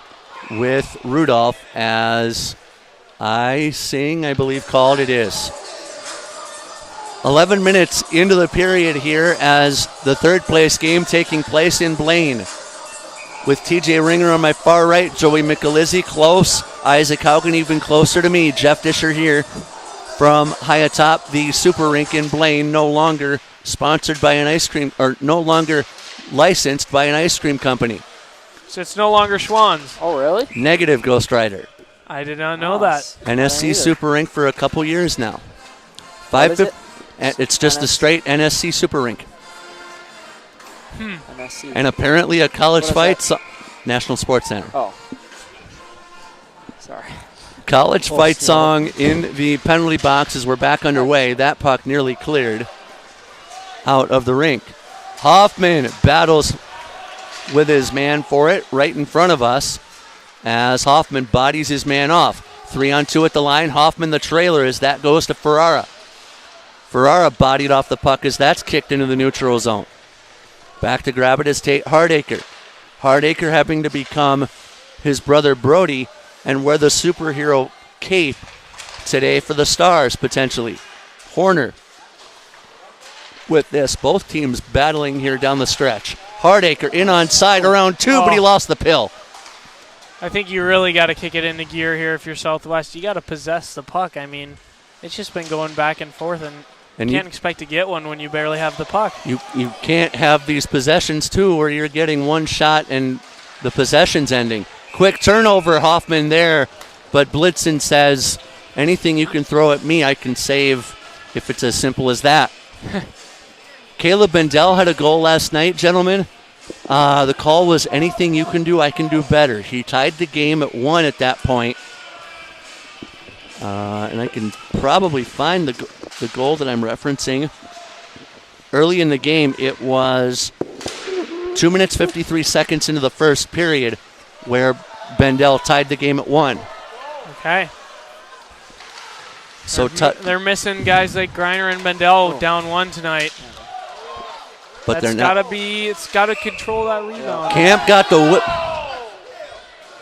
with Rudolph as icing, I believe, called. It is. 11 minutes into the period here as the third place game taking place in Blaine. With TJ Ringer on my far right, Joey Michelizzi close, Isaac Haugen even closer to me, Jeff Disher here from high atop the Super Rink in Blaine, no longer sponsored by an ice cream, or no longer licensed by an ice cream company. So it's no longer Schwann's. Oh, really? Negative, Ghost Rider. I did not know that. NSC Super Rink for a couple years now. What is it? It's just a straight NSC Super Rink. MSC. And apparently a college What is fight, that? National Sports Center. Oh. Sorry. College Close, fight yeah. song in the penalty box as we're back underway. That puck nearly cleared out of the rink. Hoffman battles with his man for it right in front of us as Hoffman bodies his man off. 3-on-2 at the line. Hoffman the trailer as that goes to Ferrara. Ferrara bodied off the puck as that's kicked into the neutral zone. Back to grab it is Tate Hardacre. Hardacre having to become his brother Brody and wear the superhero cape today for the Stars, potentially. Horner with this. Both teams battling here down the stretch. Hardacre in on side around 2, but he lost the pill. I think you really got to kick it into gear here if you're Southwest. You got to possess the puck. I mean, it's just been going back and forth, and you can't expect to get one when you barely have the puck. You can't have these possessions, too, where you're getting one shot and the possession's ending. Quick turnover, Hoffman there, but Blitzen says, anything you can throw at me, I can save if it's as simple as that. Caleb Bendel had a goal last night, gentlemen. The call was anything you can do, I can do better. He tied the game at 1 at that point. And I can probably find the goal that I'm referencing. Early in the game, it was 2 minutes, 53 seconds into the first period where Bendel tied the game at 1. Okay. So they're missing guys like Greiner and Bendel down 1 tonight. But it's got to control that rebound. Camp got the whip.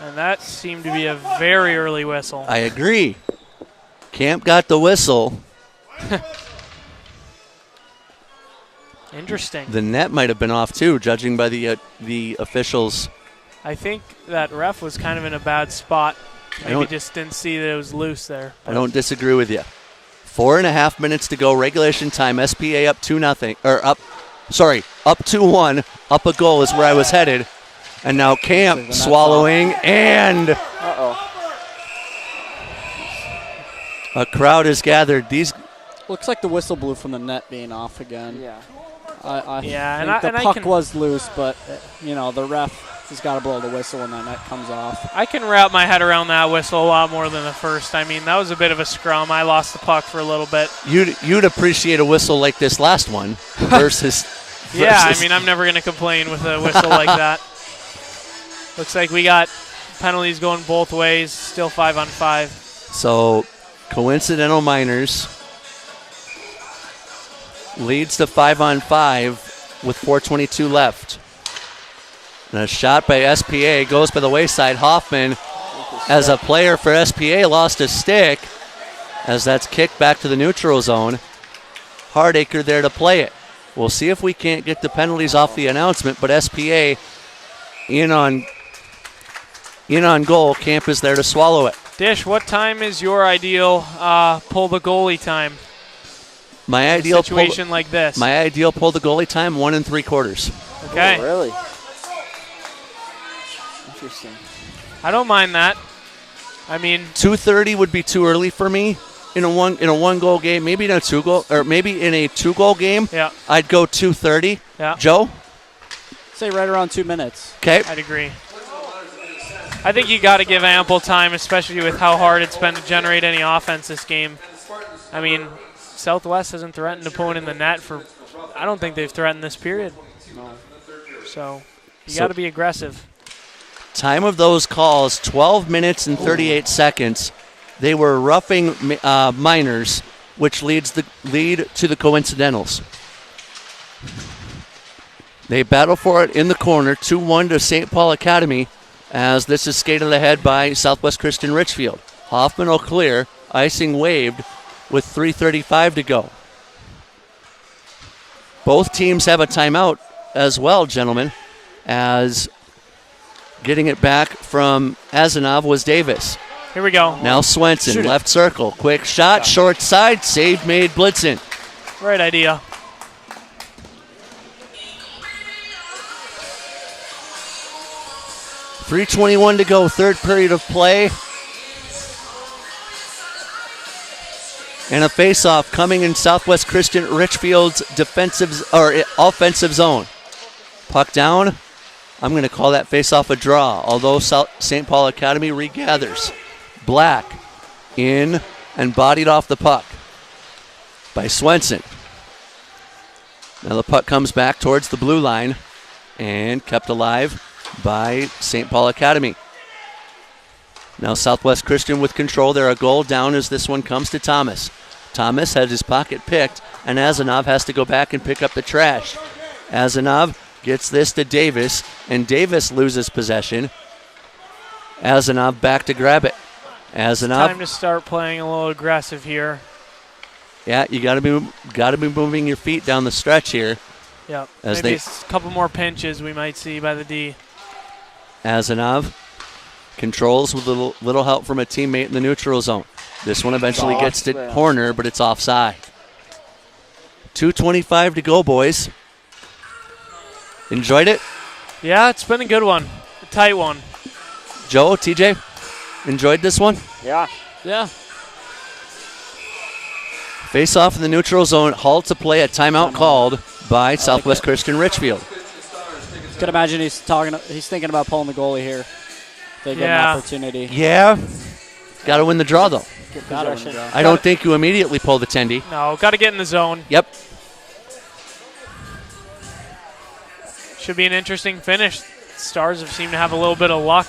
And that seemed to be a very early whistle. I agree. Camp got the whistle. Interesting. The net might have been off too, judging by the officials. I think that ref was kind of in a bad spot. Maybe just didn't see that it was loose there. I don't disagree with you. 4.5 minutes to go, regulation time. SPA up 2-0, or up 2-1. Up a goal is where I was headed. And now Camp swallowing, and a crowd is gathered. Looks like the whistle blew from the net being off again. Yeah. I think the puck was loose, but the ref has got to blow the whistle when that net comes off. I can wrap my head around that whistle a lot more than the first. I mean, that was a bit of a scrum. I lost the puck for a little bit. You'd appreciate a whistle like this last one versus. Yeah, I mean, I'm never going to complain with a whistle like that. Looks like we got penalties going both ways. Still 5-on-5. So, coincidental minors leads to 5-on-5 with 4:22 left. And a shot by SPA goes by the wayside. Hoffman, as a player for SPA, lost his stick as that's kicked back to the neutral zone. Hardacre there to play it. We'll see if we can't get the penalties off the announcement, but SPA in on goal. Camp is there to swallow it. Dish, what time is your ideal pull the goalie time? My ideal situation like this. My ideal pull the goalie time 1 3/4. Okay. Oh, really? Interesting. I don't mind that. I mean, 2:30 would be too early for me in a one goal game. Maybe in a 2-goal, or maybe in a 2-goal game. Yeah. I'd go 2:30. Yeah. Joe? Say right around 2 minutes. Okay. I'd agree. I think you got to give ample time, especially with how hard it's been to generate any offense this game. I mean, Southwest hasn't threatened a opponent in the net for, I don't think they've threatened this period. No. So you got to be aggressive. Time of those calls, 12 minutes and 38 seconds. They were roughing minors, which lead to the coincidentals. They battle for it in the corner, 2-1 to St. Paul Academy, as this is skated ahead by Southwest Christian Richfield. Hoffman will clear, icing waved with 3:35 to go. Both teams have a timeout as well, gentlemen, as getting it back from Azanov was Davis. Here we go. Now Swenson, left circle. Quick shot, short side, save made, Blitzen. Right idea. .321 to go, third period of play. And a face-off coming in Southwest Christian Richfield's offensive zone. Puck down. I'm going to call that face-off a draw, although St. Paul Academy regathers. Black in and bodied off the puck by Swenson. Now the puck comes back towards the blue line and kept alive by St. Paul Academy. Now Southwest Christian with control. They're a goal down as this one comes to Thomas. Thomas has his pocket picked, and Azanov has to go back and pick up the trash. Azanov gets this to Davis, and Davis loses possession. Azanov back to grab it. Azanov. Time to start playing a little aggressive here. Yeah, you gotta be moving your feet down the stretch here. Yep. As Maybe a couple more pinches we might see by the D. Azanov controls with little help from a teammate in the neutral zone. This one eventually gets to Horner, but it's offside. 2:25 to go, boys. Enjoyed it? Yeah, it's been a good one. A tight one. Joe, TJ, enjoyed this one? Yeah. Yeah. Face off in the neutral zone. Halt to play. A timeout called by Southwest Christian Richfield. Could imagine he's thinking about pulling the goalie here. They get an opportunity. Yeah. Got to win the draw, though. Gotta win the draw. I don't think you immediately pull the tendy. No, got to get in the zone. Yep. Should be an interesting finish. Stars have seemed to have a little bit of luck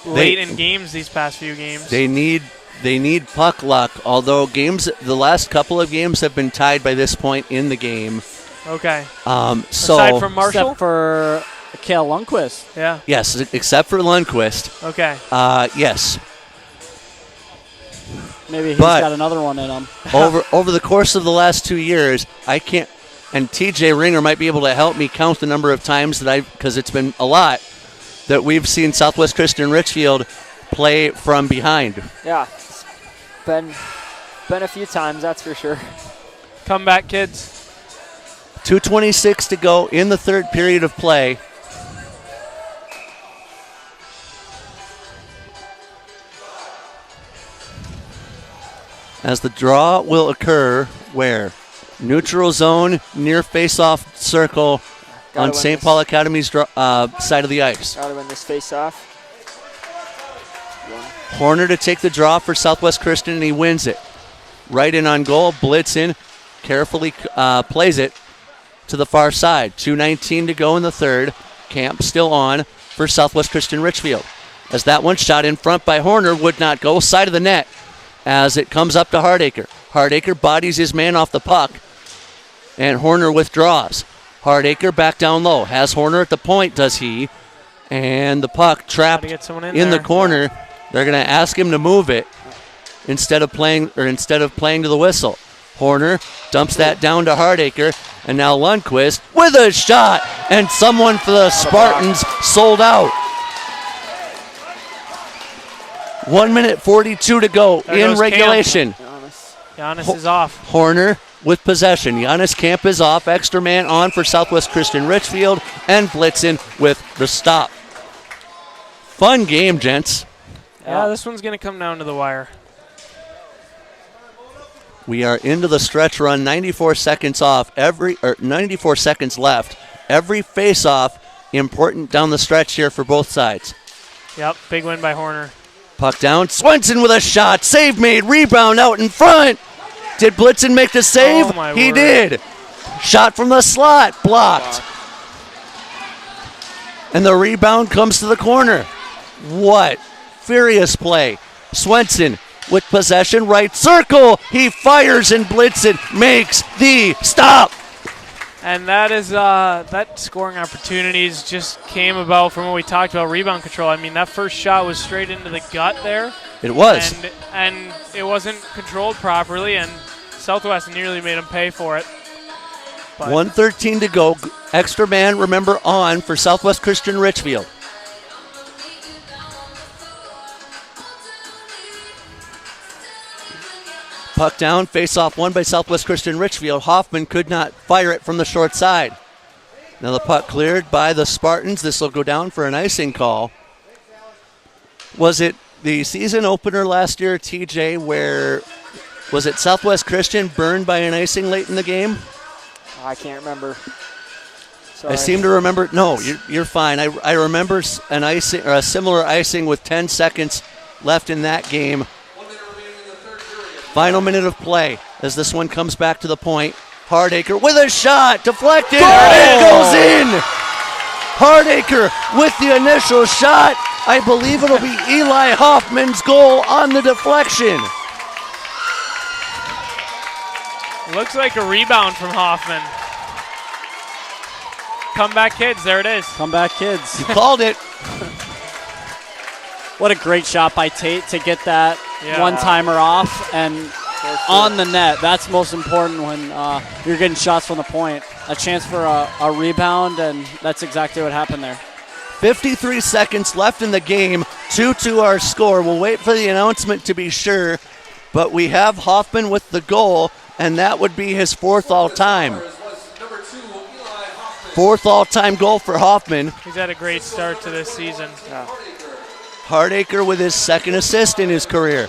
late in games these past few games. They need puck luck, although the last couple of games have been tied by this point in the game. Okay. Aside from Marshall? Except for Kale Lundqvist. Yeah. Yes, except for Lundqvist. Okay. Yes. Maybe he's got another one in him. over the course of the last 2 years, I can't, and TJ Ringer might be able to help me count the number of times because it's been a lot, that we've seen Southwest Christian Richfield play from behind. Yeah. It's been a few times, that's for sure. Come back, kids. 2:26 to go in the third period of play. As the draw will occur where? Neutral zone near face-off circle on St. Paul Academy's side of the ice. Gotta win this face-off. Horner to take the draw for Southwest Christian, and he wins it. Right in on goal, Blitzen carefully plays it to the far side. 2:19 to go in the third. Camp still on for Southwest Christian Richfield. As that one shot in front by Horner would not go. Side of the net as it comes up to Hardacre. Hardacre bodies his man off the puck, and Horner withdraws. Hardacre back down low. Has Horner at the point, does he? And the puck trapped in the corner. They're going to ask him to move it instead of playing to the whistle. Horner dumps that down to Hardacre, and now Lundqvist with a shot, and someone for the Spartans sold out. 1 minute 42 to go in regulation. Giannis is off. Horner with possession. Giannis Camp is off. Extra man on for Southwest Christian Richfield, and Blitzen with the stop. Fun game, gents. Yeah, this one's going to come down to the wire. We are into the stretch run. 94 seconds off. 94 seconds left. Every face-off important down the stretch here for both sides. Yep, big win by Horner. Puck down. Swenson with a shot. Save made. Rebound out in front. Did Blitzen make the save? Oh, my he word. did. Shot from the slot. Blocked. And the rebound comes to the corner. What furious play. Swenson with possession, right circle. He fires, and Blitzen makes the stop. And that is that scoring opportunities just came about from what we talked about, rebound control. I mean, that first shot was straight into the gut there. It was. And it wasn't controlled properly, and Southwest nearly made him pay for it. But 1:13 to go. Extra man, remember, on for Southwest Christian Richfield. Puck down, face-off won by Southwest Christian Richfield. Hoffman could not fire it from the short side. Now the puck cleared by the Spartans. This will go down for an icing call. Was it the season opener last year, TJ, where was it Southwest Christian burned by an icing late in the game? I can't remember. Sorry. I seem to remember. No, you're fine. I remember an icing or a similar icing with 10 seconds left in that game. Final minute of play as this one comes back to the point. Hardacre with a shot, deflected, and it goes in. Hardacre with the initial shot. I believe it'll be Eli Hoffman's goal on the deflection. Looks like a rebound from Hoffman. Comeback kids, there it is. Comeback kids. You called it. What a great shot by Tate to get that one-timer off and on the net. That's most important when you're getting shots from the point. A chance for a rebound, and that's exactly what happened there. 53 seconds left in the game. 2-2 our score. We'll wait for the announcement to be sure, but we have Hoffman with the goal, and that would be his fourth all-time. Fourth all-time goal for Hoffman. He's had a great start to this season. Hardacre with his second assist in his career.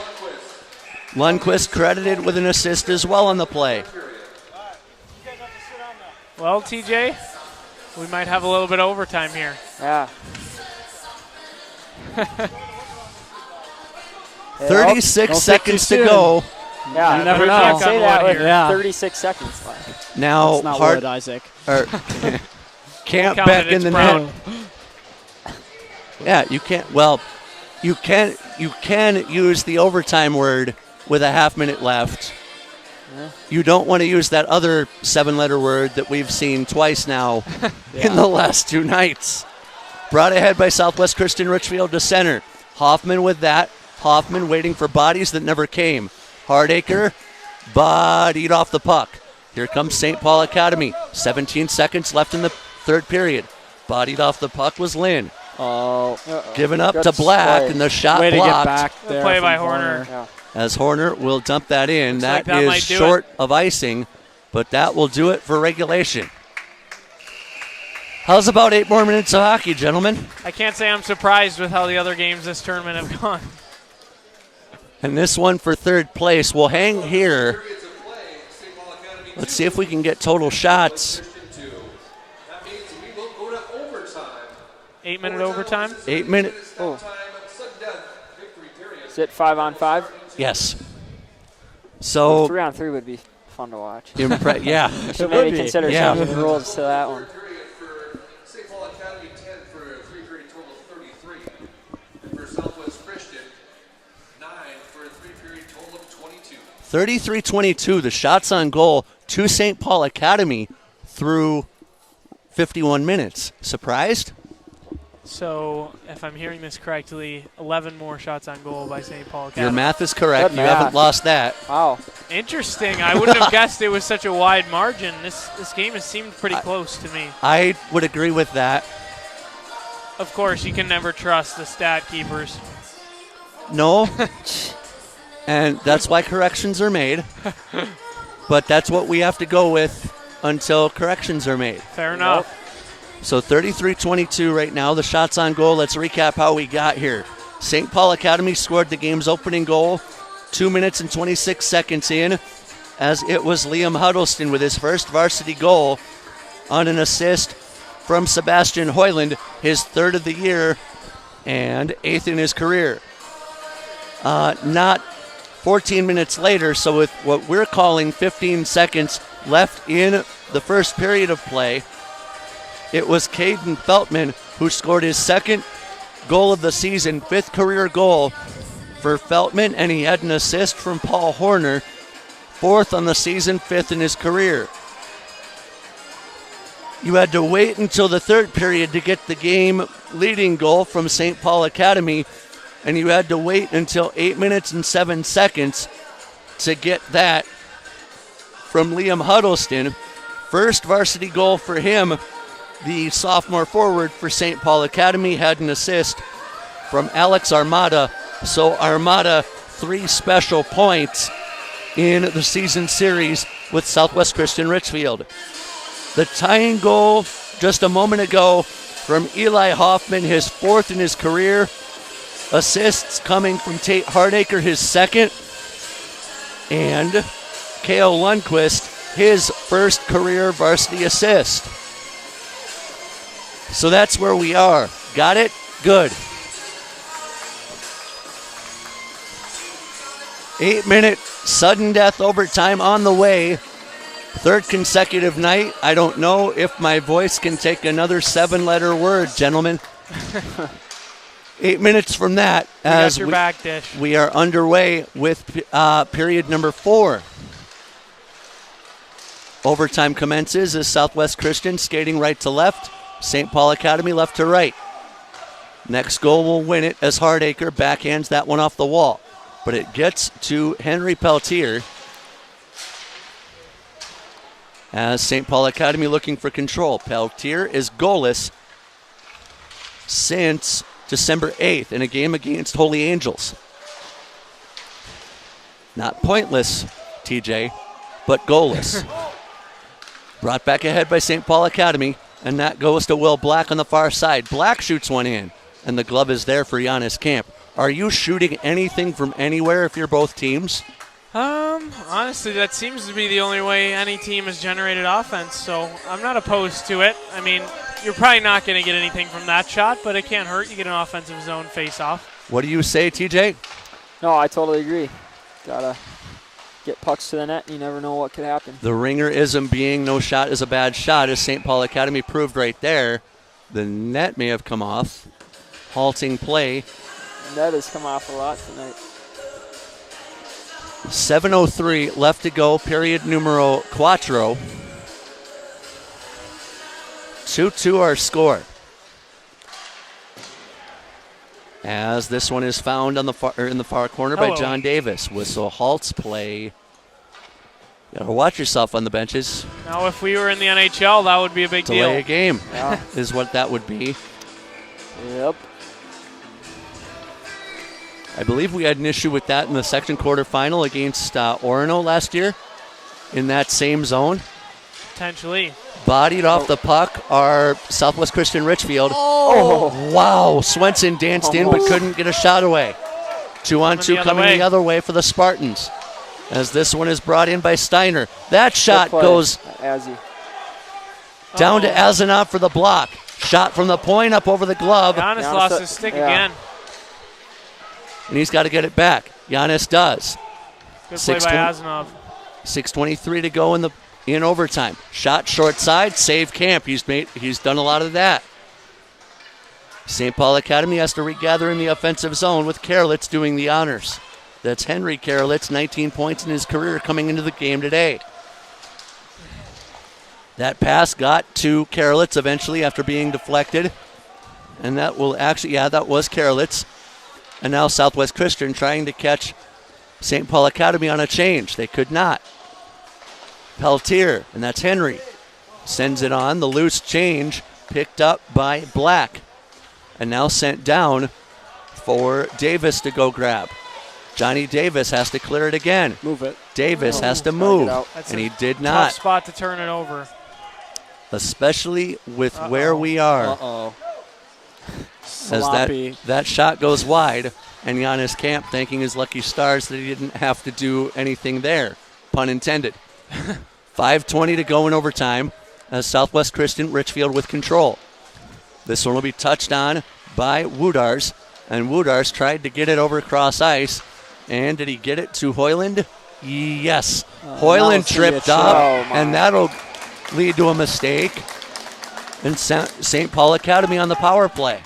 Lundqvist credited with an assist as well on the play. Well, TJ, we might have a little bit of overtime here. Yeah. 36 seconds to go. Yeah, You never you know. can't say that with Yeah. 36 seconds left. Now That's not wood, Isaac. Camp Count back it, in it's the brown. net. Yeah, you can't. Well, you can use the overtime word with a half minute left. You don't want to use that other 7-letter word that we've seen twice now in the last 2 nights. Brought ahead by Southwest Christian Richfield to center. Hoffman with that. Hoffman waiting for bodies that never came. Hardacre bodied off the puck. Here comes St. Paul Academy. 17 seconds left in the third period. Bodied off the puck was Lynn. Oh, Given up Good to Black, play. and the shot way to get blocked. back there. play from by Horner. Yeah. As Horner will dump that in. like That that is might do short of icing, but that will do it for regulation. How's about 8 more minutes of hockey, gentlemen? I can't say I'm surprised with how the other games this tournament have gone. And this one for third place will hang here. Let's see if we can get total shots. 8-minute overtime. 8 minutes. Oh. Is it 5-on-5? Yes. So 3-on-3 would be fun to watch. yeah. So maybe consider Yeah. changing the rules to that one. St. Paul Academy 10 for a 3-period total of 33. And for Southwest Christian, 9 for a 3-period total of 22. 33-22, the shots on goal to St. Paul Academy through 51 minutes. Surprised? So, if I'm hearing this correctly, 11 more shots on goal by St. Paul Academy. Your math is correct. Good You math. haven't lost that. Wow. Interesting. I wouldn't have guessed it was such a wide margin. This game has seemed pretty close to me. I would agree with that. Of course, you can never trust the stat keepers. No. And that's why corrections are made. But that's what we have to go with until corrections are made. Fair enough. So 33-22 right now, the shots on goal. Let's recap how we got here. St. Paul Academy scored the game's opening goal 2 minutes and 26 seconds in, as it was Liam Huddleston with his first varsity goal on an assist from Sebastian Hoyland, his third of the year and 8th in his career. Not 14 minutes later, so with what we're calling 15 seconds left in the first period of play, it was Caden Feltman who scored his second goal of the season, 5th career goal for Feltman, and he had an assist from Paul Horner, 4th on the season, 5th in his career. You had to wait until the third period to get the game leading goal from St. Paul Academy, and you had to wait until 8 minutes and 7 seconds to get that from Liam Huddleston. First varsity goal for him. The sophomore forward for St. Paul Academy had an assist from Alex Armada. So Armada, 3 special points in the season series with Southwest Christian Richfield. The tying goal just a moment ago from Eli Hoffman, his 4th in his career. Assists coming from Tate Hardacre, his 2nd. And K.O. Lundqvist, his first career varsity assist. So that's where we are. Got it? Good. 8-minute sudden death overtime on the way. Third consecutive night. I don't know if my voice can take another 7-letter word, gentlemen. 8 minutes from that, as your back dish. we are underway with period number 4. Overtime commences as Southwest Christian skating right to left, St. Paul Academy left to right. Next goal will win it as Hardacre backhands that one off the wall. But it gets to Henry Peltier as St. Paul Academy looking for control. Peltier is goalless since December 8th in a game against Holy Angels. Not pointless, TJ, but goalless. Brought back ahead by St. Paul Academy, and that goes to Will Black on the far side. Black shoots one in, and the glove is there for Giannis Camp. Are you shooting anything from anywhere if you're both teams? Honestly, that seems to be the only way any team has generated offense, so I'm not opposed to it. I mean, you're probably not going to get anything from that shot, but it can't hurt. You get an offensive zone face-off. What do you say, TJ? No, I totally agree. Gotta get pucks to the net, and you never know what could happen. The ringer-ism being no shot is a bad shot, as St. Paul Academy proved right there. The net may have come off. Halting play. Net has come off a lot tonight. 7:03 left to go, period numero cuatro. 2-2 our score. As this one is found on the in the far corner by John Davis. Whistle halts play. You gotta watch yourself on the benches. Now, if we were in the NHL, that would be a big deal. Delay a game Yeah. is what that would be. Yep. I believe we had an issue with that in the second quarterfinal against Orono last year in that same zone. Potentially. Bodied off the puck are Southwest Christian Richfield. Oh. Wow. Swenson danced in but couldn't get a shot away. 2-on-2 coming the other way for the Spartans. As this one is brought in by Steiner. That shot goes down to Azanov for the block. Shot from the point up over the glove. Giannis lost his stick again. And he's got to get it back. Giannis does. Good play by Azanov. 6:23 to go in overtime. Shot short side, save Camp. He's done a lot of that. St. Paul Academy has to regather in the offensive zone with Karelitz doing the honors. That's Henry Karelitz, 19 points in his career coming into the game today. That pass got to Karelitz eventually after being deflected. And that will actually, that was Karelitz. And now Southwest Christian trying to catch St. Paul Academy on a change. They could not. Peltier, and that's Henry, sends it on. The loose change picked up by Black. And now sent down for Davis to go grab. Johnny Davis has to clear it again. Move it. Davis has to move, and he did not. Tough spot to turn it over. Especially with where we are. Uh-oh. As that shot goes wide, and Giannis Camp thanking his lucky stars that he didn't have to do anything there. Pun intended. 5:20 to go in overtime as Southwest Christian Richfield with control. This one will be touched on by Woodars, and Woodars tried to get it over cross ice. And did he get it to Hoyland? Yes. Hoyland tripped up, and that'll lead to a mistake. And St. Paul Academy on the power play.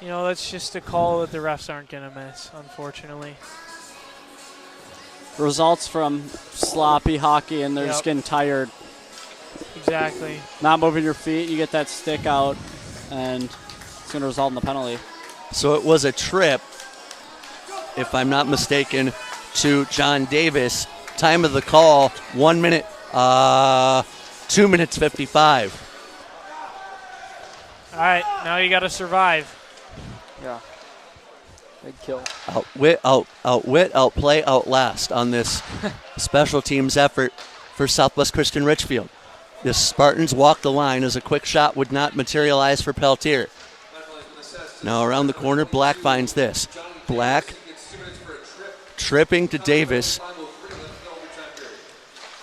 You know, that's just a call that the refs aren't going to miss, unfortunately. Results from sloppy hockey, and they're just getting tired. Exactly. Not moving your feet, you get that stick out, and it's going to result in the penalty. So it was a trip, if I'm not mistaken, to John Davis. Time of the call, 1 minute, 2 minutes 55. All right, now you got to survive. Yeah. Big kill. Outplay, outlast on this special teams effort for Southwest Christian Richfield. The Spartans walked the line as a quick shot would not materialize for Peltier. Now around the corner, Black finds this. Black tripping to Davis.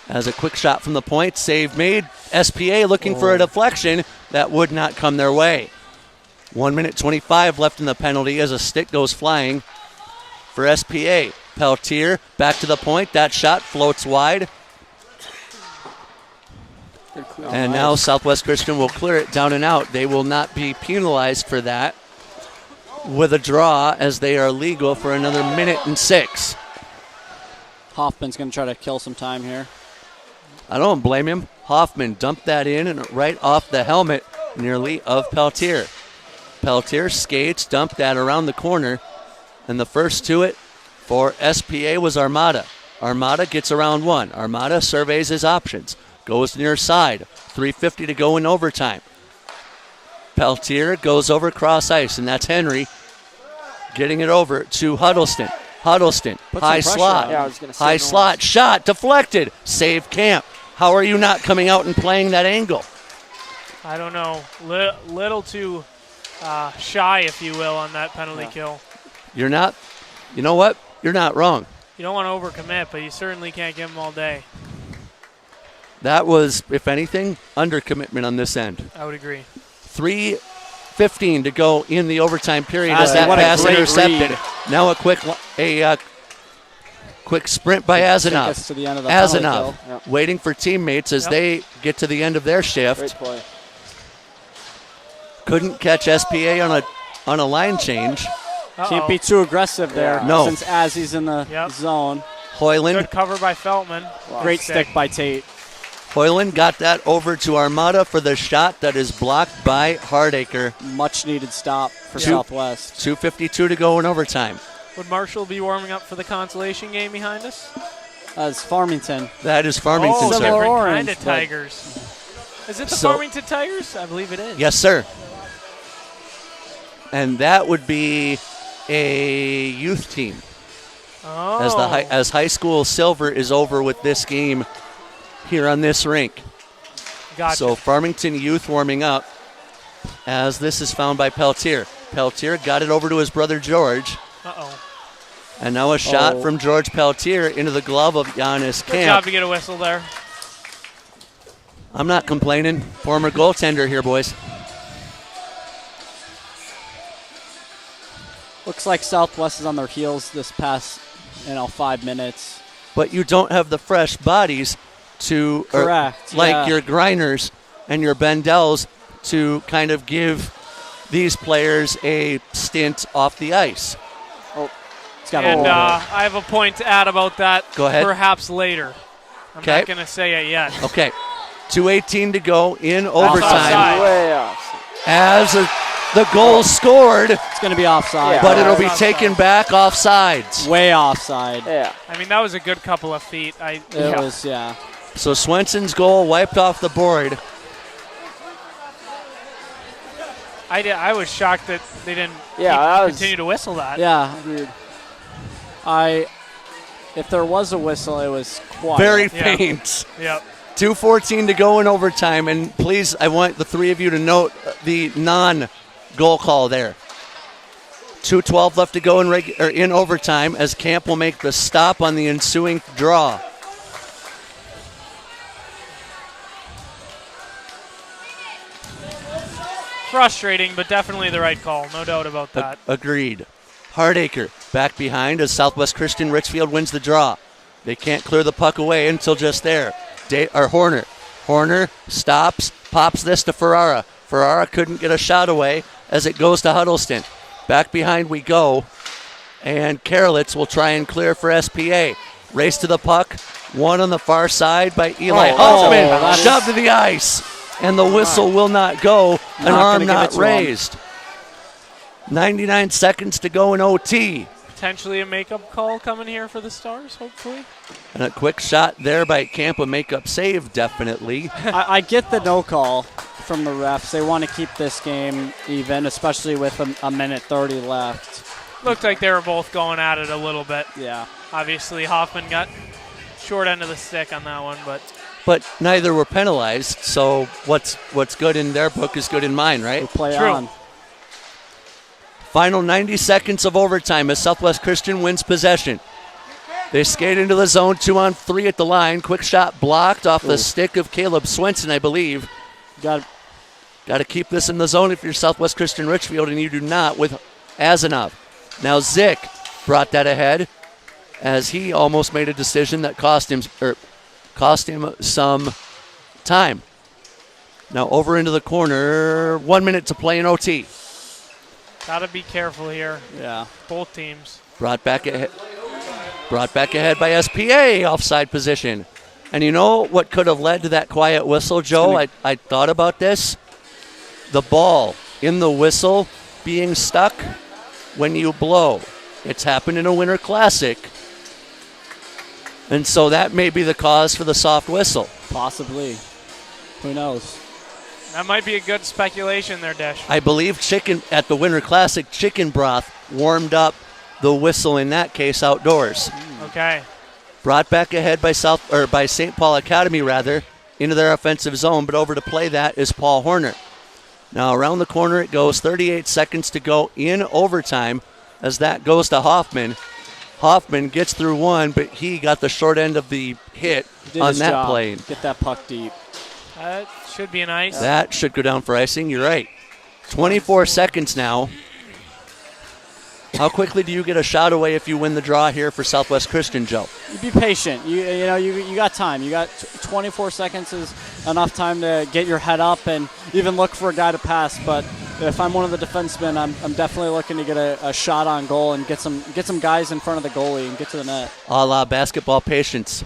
As a quick shot from the point, save made. SPA looking for a deflection. That would not come their way. 1 minute 25 left in the penalty as a stick goes flying for SPA. Peltier back to the point. That shot floats wide. And now Southwest Christian will clear it down and out. They will not be penalized for that with a draw, as they are legal for another minute and 6. Hoffman's going to try to kill some time here. I don't blame him. Hoffman dumped that in and right off the helmet nearly of Peltier. Peltier skates, dumped that around the corner, and the first to it for SPA was Armada. Armada gets around one. Armada surveys his options, goes near side. 3:50 to go in overtime. Peltier goes over cross ice, and that's Henry getting it over to Huddleston. Huddleston, Put high some pressure slot, on. Yeah, I was gonna say high no. slot, shot, deflected, save Camp. How are you not coming out and playing that angle? I don't know. Little too shy, if you will, on that penalty kill. You're not, you know what? You're not wrong. You don't want to overcommit, but you certainly can't give them all day. That was, if anything, undercommitment on this end. I would agree. 3:15 to go in the overtime period as Ozzy, that what a pass great intercepted. read. Now a quick sprint by Take Azanov. us to the end of the penalty Azanov kill. waiting for teammates as they get to the end of their shift. Great play. Couldn't catch SPA on a line change. Can't be too aggressive there. Yeah. No. Since Azzy's in the Yep. zone. Hoyland Good cover by Feltman. Great stick by Tate. Hoyland got that over to Armada for the shot that is blocked by Hardacre. Much needed stop for Yeah. Southwest. 2:52 to go in overtime. Would Marshall be warming up for the consolation game behind us? As Farmington. That is Farmington, Oh, sir. Similar different orange, kind of but- Tigers. Is it the So- Farmington Tigers? I believe it is. Yes, sir. And that would be a youth team. Oh. As high school silver is over with this game here on this rink. Gotcha. So Farmington youth warming up as this is found by Peltier. Peltier got it over to his brother George. Uh-oh. And now a shot Oh. from George Peltier into the glove of Giannis Good job Camp. to get a whistle there. I'm not complaining. Former goaltender here, boys. Looks like Southwest is on their heels this past, 5 minutes. But you don't have the fresh bodies to, or Correct, like yeah. your Greiners and your Bendells, to kind of give these players a stint off the ice. It's got And a I have a point to add about that. Go ahead. Perhaps later. I'm Okay. not going to say it yet. Okay, 2:18 to go in Offside. overtime Way off. as the goal scored, It's going to be offside. Yeah. but it'll be Offside. taken back offsides. Way offside. Yeah. I mean, that was a good couple of feet. It was, yeah. So Swenson's goal wiped off the board. I was shocked that they didn't Yeah, that was- continue to whistle that. Yeah. If there was a whistle, it was quiet. Very Yeah. faint. Yep. 2:14 to go in overtime, and please, I want the three of you to note the non-goal call there. 2:12 left to go in overtime as Camp will make the stop on the ensuing draw. Frustrating, but definitely the right call. No doubt about that. Agreed. Hardacre back behind as Southwest Christian Richfield wins the draw. They can't clear the puck away until just there. Horner. Horner stops, pops this to Ferrara. Ferrara couldn't get a shot away as it goes to Huddleston. Back behind we go. And Karelitz will try and clear for SPA. Race to the puck. One on the far side by Eli Hoffman. that is- Shoved to the ice. And the whistle will not go. An Not arm gonna give not it to him. raised. 99 seconds to go in OT. Potentially a makeup call coming here for the Stars, hopefully. And a quick shot there by Camp, a makeup save, definitely. I get the no call from the refs. They want to keep this game even, especially with a minute 30 left. Looked like they were both going at it a little bit. Yeah. Obviously, Hoffman got short end of the stick on that one, but But neither were penalized, so what's good in their book is good in mine, right? Play True. on. Final 90 seconds of overtime as Southwest Christian wins possession. They skate into the zone, 2-on-3 at the line. Quick shot blocked off the stick of Caleb Swenson, I believe. Got Got to keep this in the zone if you're Southwest Christian Richfield, and you do not with Azanov. Now Zick brought that ahead as he almost made a decision that cost him some time. Now over into the corner. 1 minute to play in OT. Got to be careful here. Yeah. Both teams. Brought back ahead by SPA, offside position. And you know what could have led to that quiet whistle, Joe? I thought about this. The ball in the whistle being stuck when you blow. It's happened in a Winter Classic. And so that may be the cause for the soft whistle. Possibly. Who knows? That might be a good speculation there, Dish. I believe at the Winter Classic, chicken broth warmed up the whistle in that case outdoors. Okay. Brought back ahead by St. Paul Academy into their offensive zone, but over to play that is Paul Horner. Now around the corner it goes, 38 seconds to go in overtime as that goes to Hoffman. Hoffman gets through one, but he got the short end of the hit on that play. Get that puck deep. That should be an ice. That should go down for icing. You're right. 24 seconds now. How quickly do you get a shot away if you win the draw here for Southwest Christian, Joe? You be patient. You got time. You got 24 seconds is enough time to get your head up and even look for a guy to pass. But if I'm one of the defensemen, I'm definitely looking to get a shot on goal and get some guys in front of the goalie and get to the net. A la basketball patience.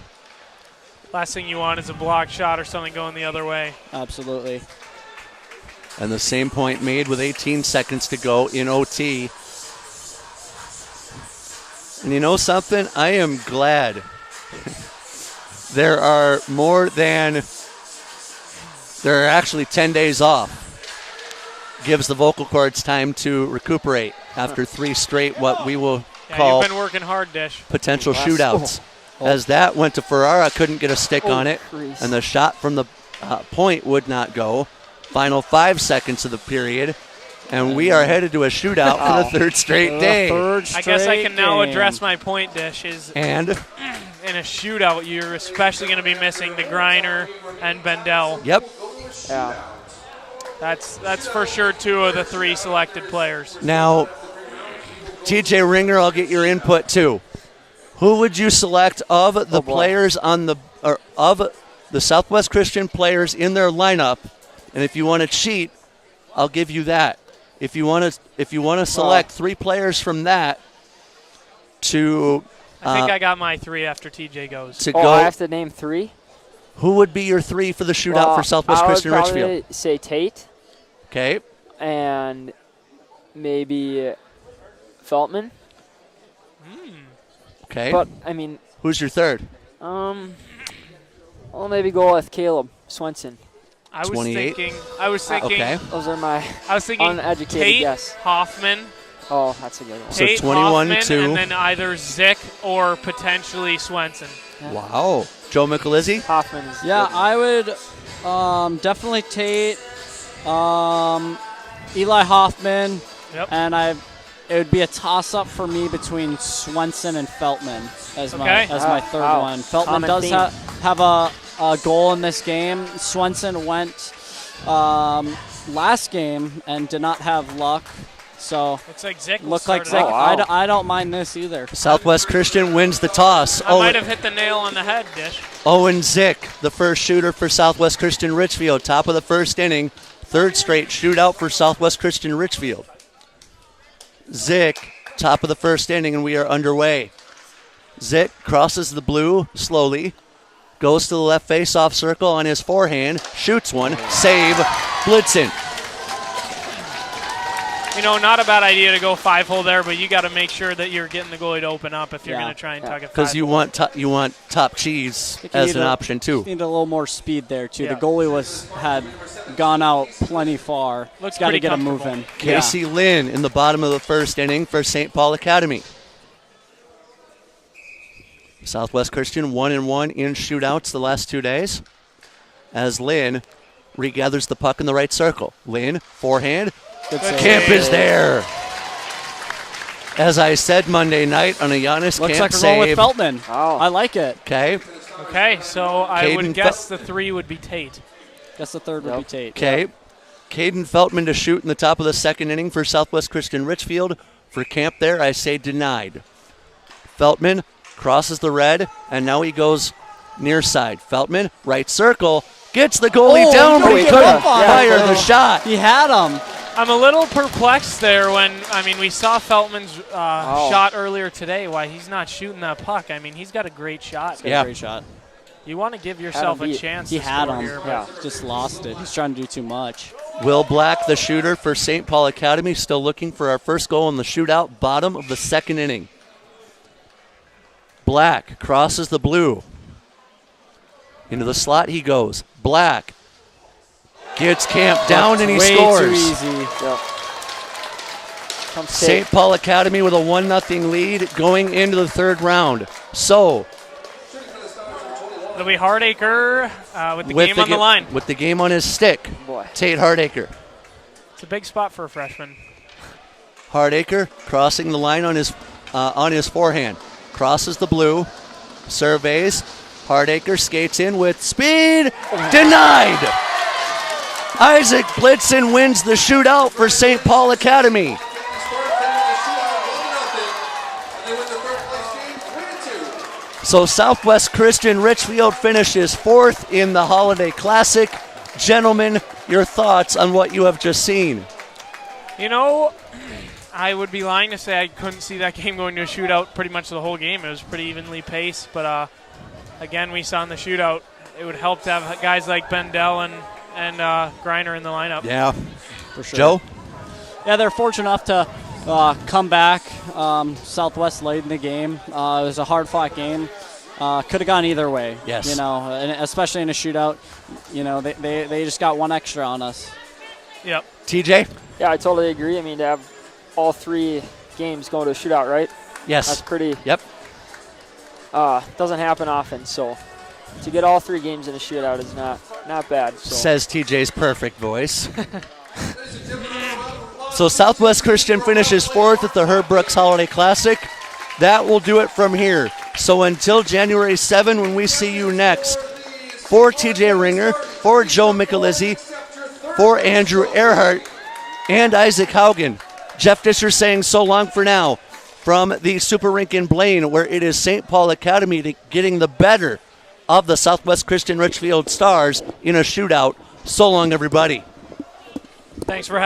Last thing you want is a block shot or something going the other way. Absolutely. And the same point made with 18 seconds to go in OT. And you know something? I am glad there are actually 10 days off. Gives the vocal cords time to recuperate after 3 straight what we will call you've been working hard, Dish. potential shootouts. As that went to Ferrara, couldn't get a stick on it, and the shot from the point would not go. Final 5 seconds of the period. And we are headed to a shootout for the third straight day. I guess I can now address my point, Dish. And in a shootout, you're especially going to be missing the Griner and Bendel. Yep. Yeah. That's for sure 2 of the 3 selected players. Now, TJ Ringer, I'll get your input too. Who would you select of the players of the Southwest Christian players in their lineup? And if you want to cheat, I'll give you that. If you want to select 3 players from that to I think I got my 3 after TJ goes. I have to name 3? Who would be your 3 for the shootout for Southwest Christian Richfield? I would say Tate. Okay. And maybe Feltman. Okay. But I mean, who's your 3rd? I'll maybe go with Caleb Swenson. I was thinking. Okay. Those are my uneducated Tate, guess. Hoffman. Oh, that's a good one. So Tate, 21 Hoffman, to and then either Zick or potentially Swenson. Yeah. Wow. Joe Michelizzi? Hoffman is good. I would definitely Tate, Eli Hoffman, Yep. and it would be a toss-up for me between Swenson and Feltman as my third one. Feltman does have a goal in this game. Swenson went last game and did not have luck. So looks like Zick. I don't mind this either. Southwest Christian wins the toss. I might have hit the nail on the head, Dish. Owen Zick, the first shooter for Southwest Christian Richfield. Top of the first inning. 3rd straight shootout for Southwest Christian Richfield. Zick, top of the first inning, and we are underway. Zick crosses the blue slowly. Goes to the left face-off circle on his forehand. Shoots one. Save. Blitzen. Not a bad idea to go 5-hole there, but you got to make sure that you're getting the goalie to open up if you're going to try and tug it. Because you want top cheese as an option too. Need a little more speed there too. Yeah. The goalie had gone out plenty far. Looks got to get him comfortable. moving. Casey Lynn in the bottom of the first inning for St. Paul Academy. Southwest Christian 1-1 in shootouts the last 2 days. As Lynn regathers the puck in the right circle. Lynn, forehand. Camp is there. As I said Monday night on a Giannis Looks Camp like we're save. going with Feltman. Oh. I like it. Okay, so I would guess the 3 would be Tate. Guess the 3rd would be Tate. Okay. Yep. Caden Feltman to shoot in the top of the 2nd inning for Southwest Christian Richfield. For Camp there, I say denied. Feltman crosses the red, and now he goes near side. Feltman, right circle, Gets the goalie down, but he good couldn't up on fire it. the shot. He had him. I'm a little perplexed there when, we saw Feltman's shot earlier today. Why he's not shooting that puck. He's got a great shot. Yeah. Great shot. You want to give yourself a beat. chance He to had score him. here. Yeah. Just lost it. He's trying to do too much. Will Black, the shooter for St. Paul Academy, still looking for our first goal in the shootout, bottom of the second inning. Black crosses the blue. Into the slot he goes. Black gets camped down and he Way scores. too easy. Yep. Come St. Paul Academy with a 1-0 lead going into the third round. So, It'll be Hardacre with the game on the line. With the game on his stick, Boy. Tate Hardacre. It's a big spot for a freshman. Hardacre crossing the line on his forehand. Crosses the blue, surveys. Hardacre skates in with speed. Denied. Isaac Blitzen wins the shootout for St. Paul Academy. Spartan the shootout 1-0, and they win the third place game 3-2. So Southwest Christian Richfield finishes fourth in the Holiday Classic. Gentlemen, your thoughts on what you have just seen? I would be lying to say I couldn't see that game going to a shootout pretty much the whole game. It was pretty evenly paced, but again, we saw in the shootout, it would help to have guys like Bendel and Greiner in the lineup. Yeah, For sure. Joe? Yeah, they're fortunate enough to come back. Southwest late in the game. It was a hard-fought game. Could have gone either way. Yes. And especially in a shootout. They just got one extra on us. Yep. TJ? Yeah, I totally agree. To have all three games go to a shootout, right? Yes. That's pretty. Yep. Doesn't happen often, so to get all three games in a shootout is not bad. So. Says TJ's perfect voice. So Southwest Christian finishes fourth at the Herb Brooks Holiday Classic. That will do it from here. So until January 7, when we see you next, for TJ Ringer, for Joe Michelizzi, for Andrew Earhart, and Isaac Haugen, Jeff Disher saying so long for now from the Super Rink in Blaine, where it is St. Paul Academy getting the better of the Southwest Christian Richfield Stars in a shootout. So long, everybody. Thanks for having